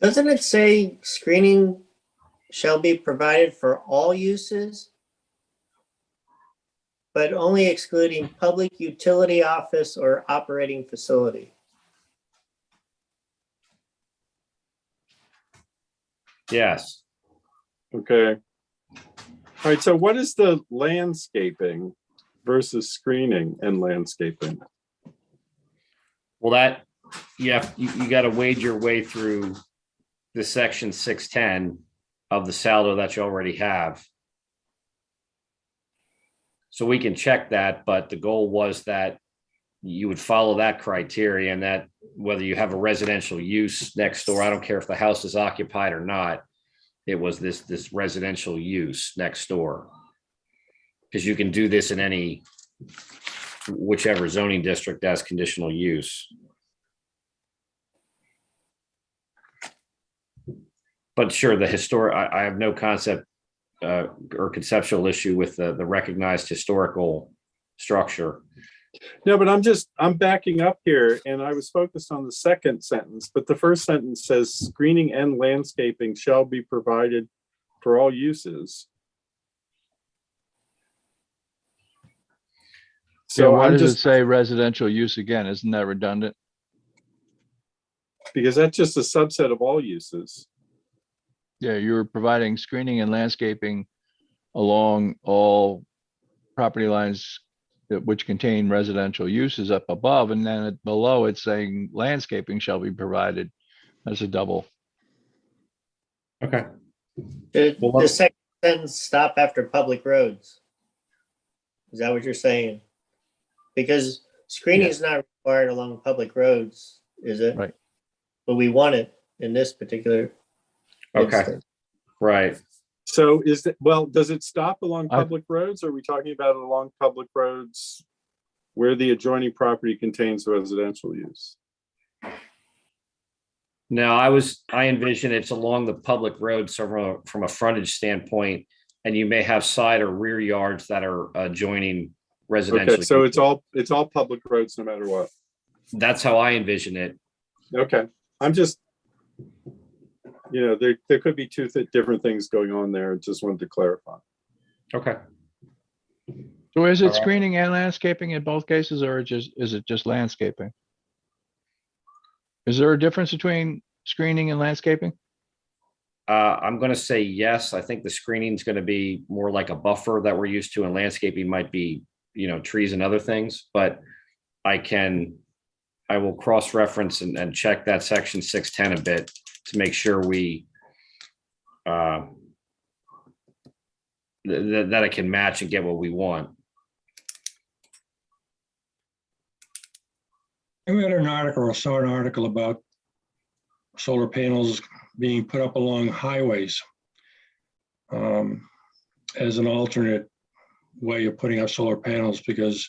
Doesn't it say screening shall be provided for all uses, but only excluding public utility office or operating facility? Yes. Okay. All right. So what is the landscaping versus screening and landscaping? Well, you got to wade your way through the section 610 of the saldo that you already have. So we can check that, but the goal was that you would follow that criteria, and that whether you have a residential use next door, I don't care if the house is occupied or not, it was this residential use next door. Because you can do this in whichever zoning district has conditional use. But sure, the historic, I have no concept or conceptual issue with the recognized historical structure. No, but I'm backing up here, and I was focused on the second sentence, but the first sentence says screening and landscaping shall be provided for all uses. So why does it say residential use again? Isn't that redundant? Because that's just a subset of all uses. Yeah, you're providing screening and landscaping along all property lines which contain residential uses up above, and then below it's saying landscaping shall be provided. That's a double. Okay. The second sentence stop after public roads. Is that what you're saying? Because screening is not required along public roads, is it? Right. But we want it. in this particular Okay, instance. right. So is it, well, does it stop along I- public roads? Or are we talking about along public roads where the adjoining property contains residential use? No, I envision it's along the public road, so from a frontage standpoint, and you may have side or rear yards that are adjoining residential. Okay, so uses. it's all public roads no matter what. That's how I envision it. Okay, I'm just, there could be two different things going on there. Just wanted to clarify. Okay. So is All it right. screening and landscaping in both cases, or is it just landscaping? Is there a difference between screening and landscaping? I'm going to say yes. I think the screening is going to be more like a buffer that we're used to, and landscaping might be, trees and other things. But I will cross-reference and check that section 610 a bit to make sure that it can match and get what we want. I read an article or saw an article about solar panels being put up along highways as an alternate way of putting up solar panels, because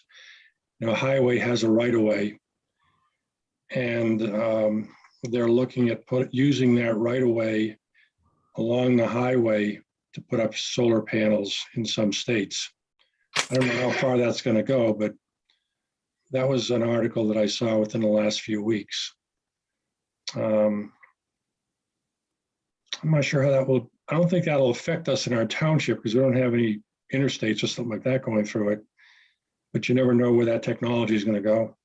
a highway has a right of way, and they're looking at using that right of way along the highway to put up solar panels in some states. I don't know how far that's going to go, but that was an article that I saw within the last few weeks. I'm not sure how that will, I don't think that'll affect us in our township because we don't have any interstates or something like that going through it. But you never know where that technology is going to go.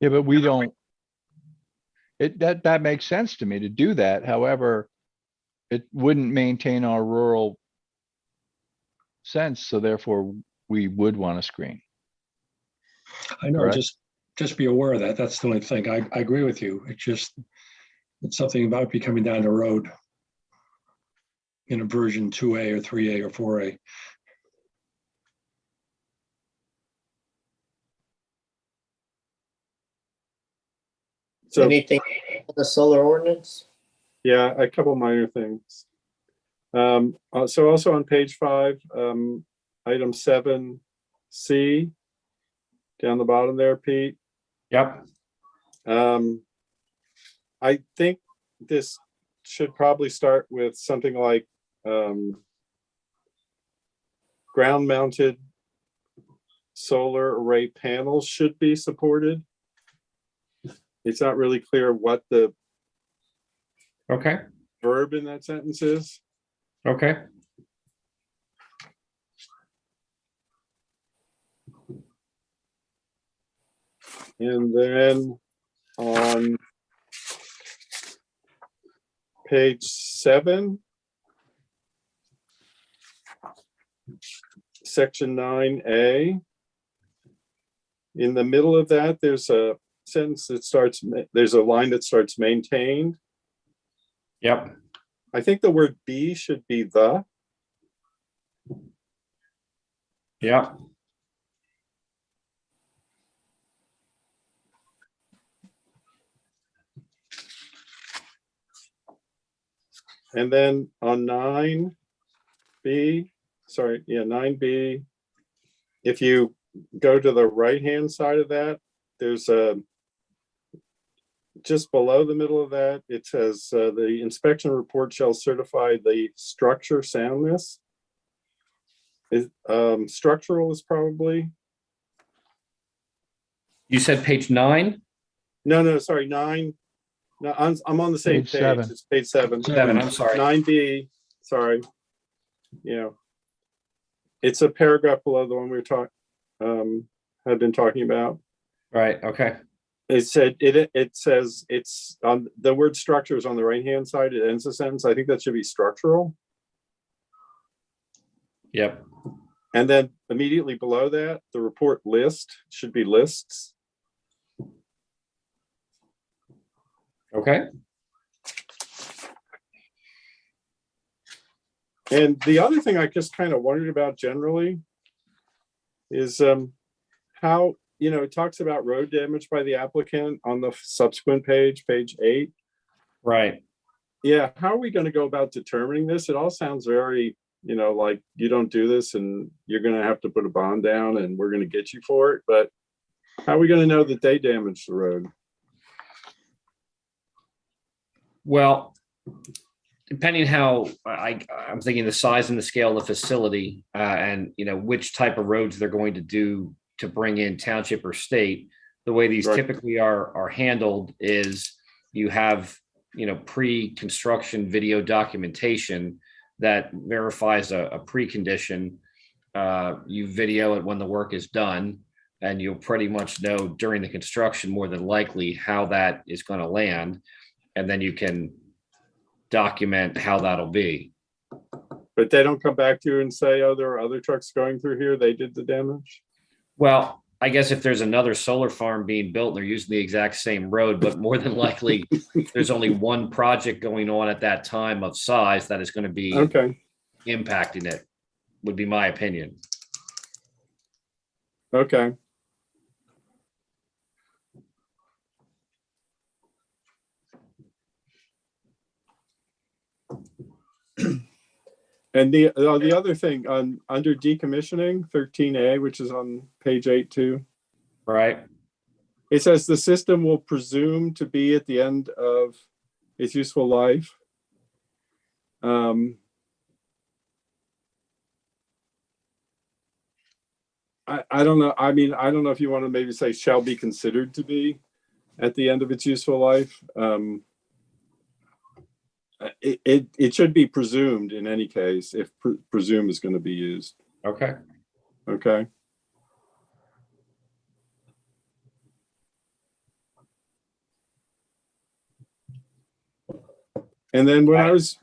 Yeah, but we don't. That makes sense to me to do that. However, it wouldn't maintain our rural sense, so therefore we would want to screen. I know, Correct. just be aware of that. That's the only thing. I agree with you. It's something about be coming down the road in a version 2A or 3A or 4A. So, Anything on the solar ordinance? yeah, a couple minor things. So also on page 5, item 7C, down the bottom there, Pete. Yep. I think this should probably start with something like ground-mounted solar array panels should be supported. It's not really clear what the Okay. verb in that sentence is. Okay. And then on page 7, section 9A, in the middle of that, there's a sentence that starts, there's a line that starts maintained. Yep. I think the word be should be the. Yep. And then on 9B, 9B, if you go to the right-hand side of that, there's a, just below the middle of that, it says the inspection report shall certify the structure soundness. Structural is probably, You said page 9? no, sorry, 9. No, I'm on the same Page page. 7. It's page 7. 7, I'm sorry. 9B, sorry. It's a paragraph below the one we were had been talking about. Right, okay. It said, it says it's on the word structure is on the right-hand side. It ends the sentence. I think that should be structural. Yep. And then immediately below that, the report list should be lists. Okay. And the other thing I just kind of wondered about generally is how it talks about road damage by the applicant on the subsequent page, page 8. Right. Yeah, how are we going to go about determining this? It all sounds very, like you don't do this and you're going to have to put a bond down and we're going to get you for it. But how are we going to know that they damaged the road? Well, depending how I'm thinking the size and the scale of the facility, and which type of roads they're going to do to bring in township or state. The way these Right. typically are handled is you have pre-construction video documentation that verifies a precondition. You video it when the work is done, and you'll pretty much know during the construction more than likely how that is going to land, and then you can document how that'll be. But they don't come back to you and say, oh, there are other trucks going through here, they did the damage? Well, I guess if there's another solar farm being built and they're using the exact same road, but more than likely there's only one project going on at that time of size that is going to be Okay, impacting it, would be my opinion. okay. And the other thing under decommissioning 13A, which is on page 8 too, Right. it says the system will presume to be at the end of its useful life. I don't know. I mean, I don't know if you want to maybe say shall be considered to be at the end of its useful life. It should be presumed in any case if presume is going to be used. Okay. Okay. And then when I was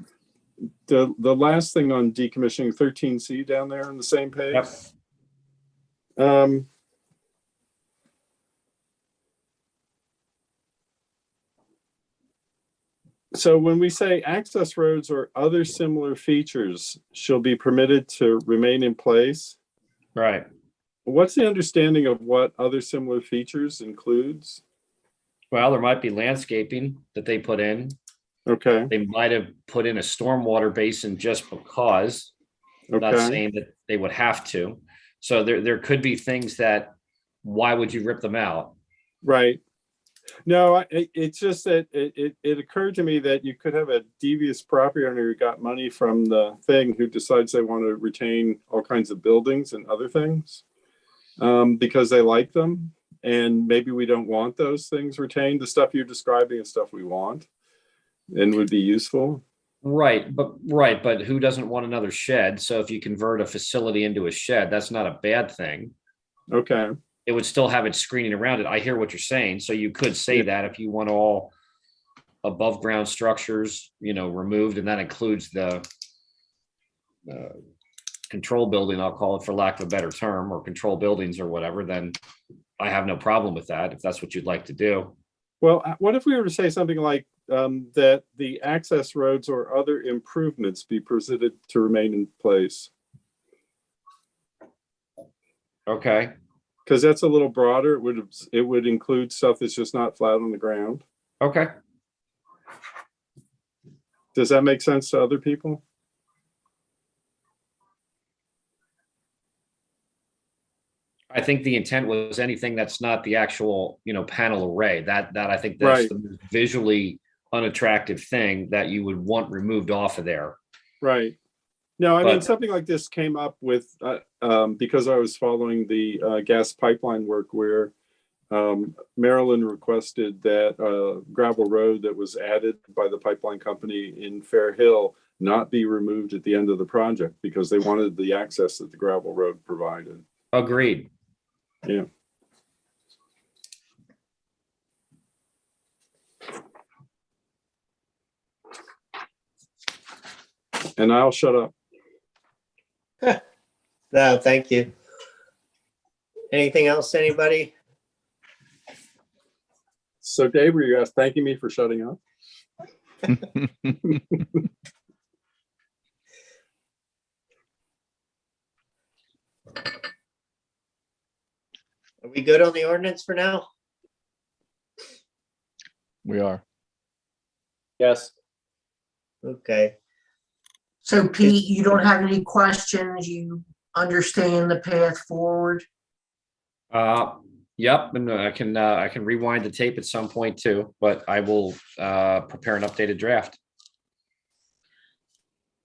the last thing on decommissioning 13C down there on the same page. Yep. So when we say access roads or other similar features shall be permitted to remain in place, Right. what's the understanding of what other similar features includes? Well, there might be landscaping that they put in. Okay, They might have put in a stormwater basin just because. Not okay, saying that they would have to. So there could be things that, why would you rip them out? right. No, it's just that it occurred to me that you could have a devious property owner who got money from the thing who decides they want to retain all kinds of buildings and other things because they like them. And maybe we don't want those things retained. The stuff you're describing is stuff we want and would be useful. Right, but who doesn't want another shed? So if you convert a facility into a shed, that's not a bad thing. Okay, It would still have its screening around it. I hear what you're saying. So you could say that if you want all above ground structures, removed, and that includes the control building, I'll call it for lack of a better term, or control buildings or whatever, then I have no problem with that if that's what you'd like to do. well, what if we were to say something like that the access roads or other improvements be proceeded to remain in place? Okay. Because that's a little broader. It would include stuff that's just not flat on the ground. Okay. Does that make sense to other people? I think the intent was anything that's not the actual, panel array. That I think Right. that's the visually unattractive thing that you would want removed off of there. Right. No, I mean, But- something like this came up with, because I was following the gas pipeline work where Maryland requested that gravel road that was added by the pipeline company in Fair Hill not be removed at the end of the project because they wanted the access that the gravel road provided. Agreed. Yeah. And I'll shut up. No, thank you. Anything else, anybody? So Dave, were you thanking me for shutting up? Are we good on the ordinance for now? We are. Yes. Okay. So Pete, you don't have any questions? You understand the path forward? Yep, and I can rewind the tape at some point too, but I will prepare an updated draft.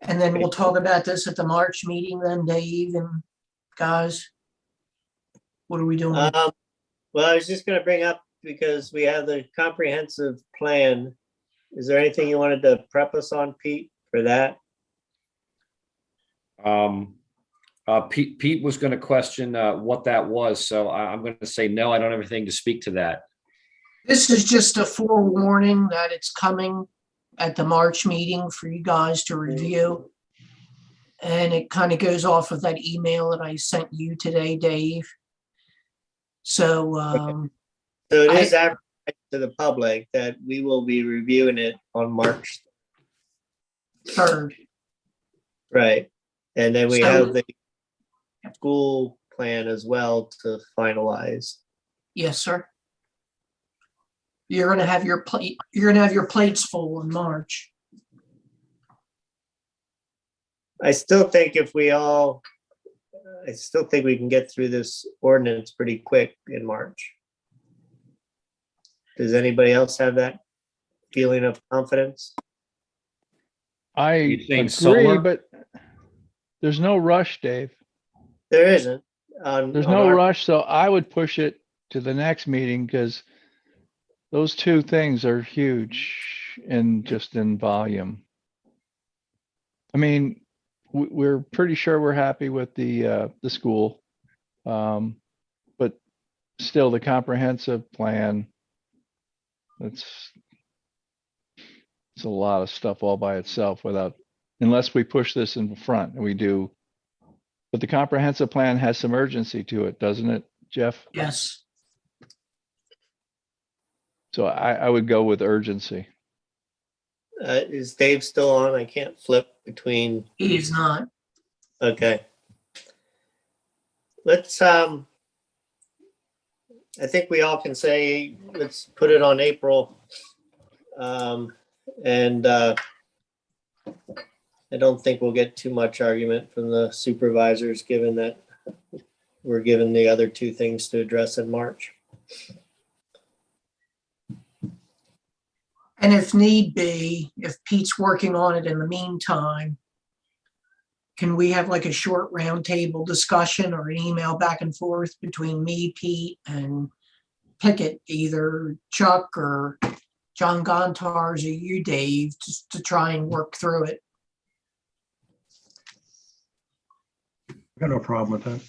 And then we'll talk about this at the March meeting then, Dave and guys. What are we doing? Well, I was just gonna bring up, because we have the comprehensive plan. Is there anything you wanted to prep us on, Pete, for that? Pete was going to question what that was, so I'm going to say no. I don't have anything to speak to that. This is just a forewarning that it's coming at the March meeting for you guys to review. And it kind of goes off of that email that I sent you today, Dave. So, So it is advertised to the public that we will be reviewing it on March 3rd. Right. And then we So- have the school plan as well to finalize. Yes, sir. You're gonna have your plate, you're gonna have your plates full in March. I still think I still think we can get through this ordinance pretty quick in March. Does anybody else have that feeling of confidence? I You saying agree, solar? but there's no rush, Dave. There isn't. There's on no our- rush, so I would push it to the next meeting because those two things are huge in just in volume. I mean, we're pretty sure we're happy with the school. But still the comprehensive plan, it's a lot of stuff all by itself unless we push this in front, and we do. But the comprehensive plan has some urgency to it, doesn't it, Jeff? Yes. So I would go with urgency. Is Dave still on? I can't flip between. He is not. Okay. Let's, I think we all can say, let's put it on April. And I don't think we'll get too much argument from the supervisors, given that we're given the other two things to address in March. And if need be, if Pete's working on it in the meantime, can we have like a short roundtable discussion or an email back and forth between me, Pete, and Pickett, either Chuck or John Gontars or you, Dave, just to try and work through it? Got no problem with that.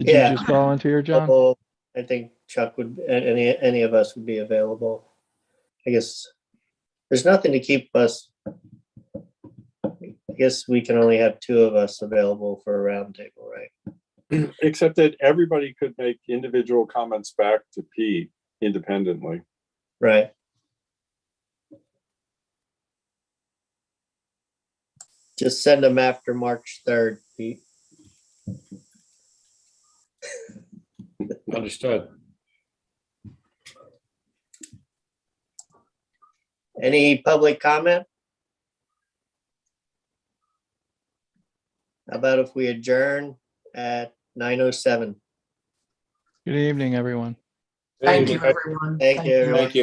Did Yeah. you just volunteer, John? Well, I think Chuck would, any of us would be available. I guess there's nothing to keep us. I guess we can only have two of us available for a roundtable, right? Except that everybody could make individual comments back to Pete independently. Right. Just send them after March 3rd, Pete. Understood. Any public comment? How about if we adjourn at 9:07? Good evening, everyone. Thank you, everyone. Thank you, everyone. Thank you.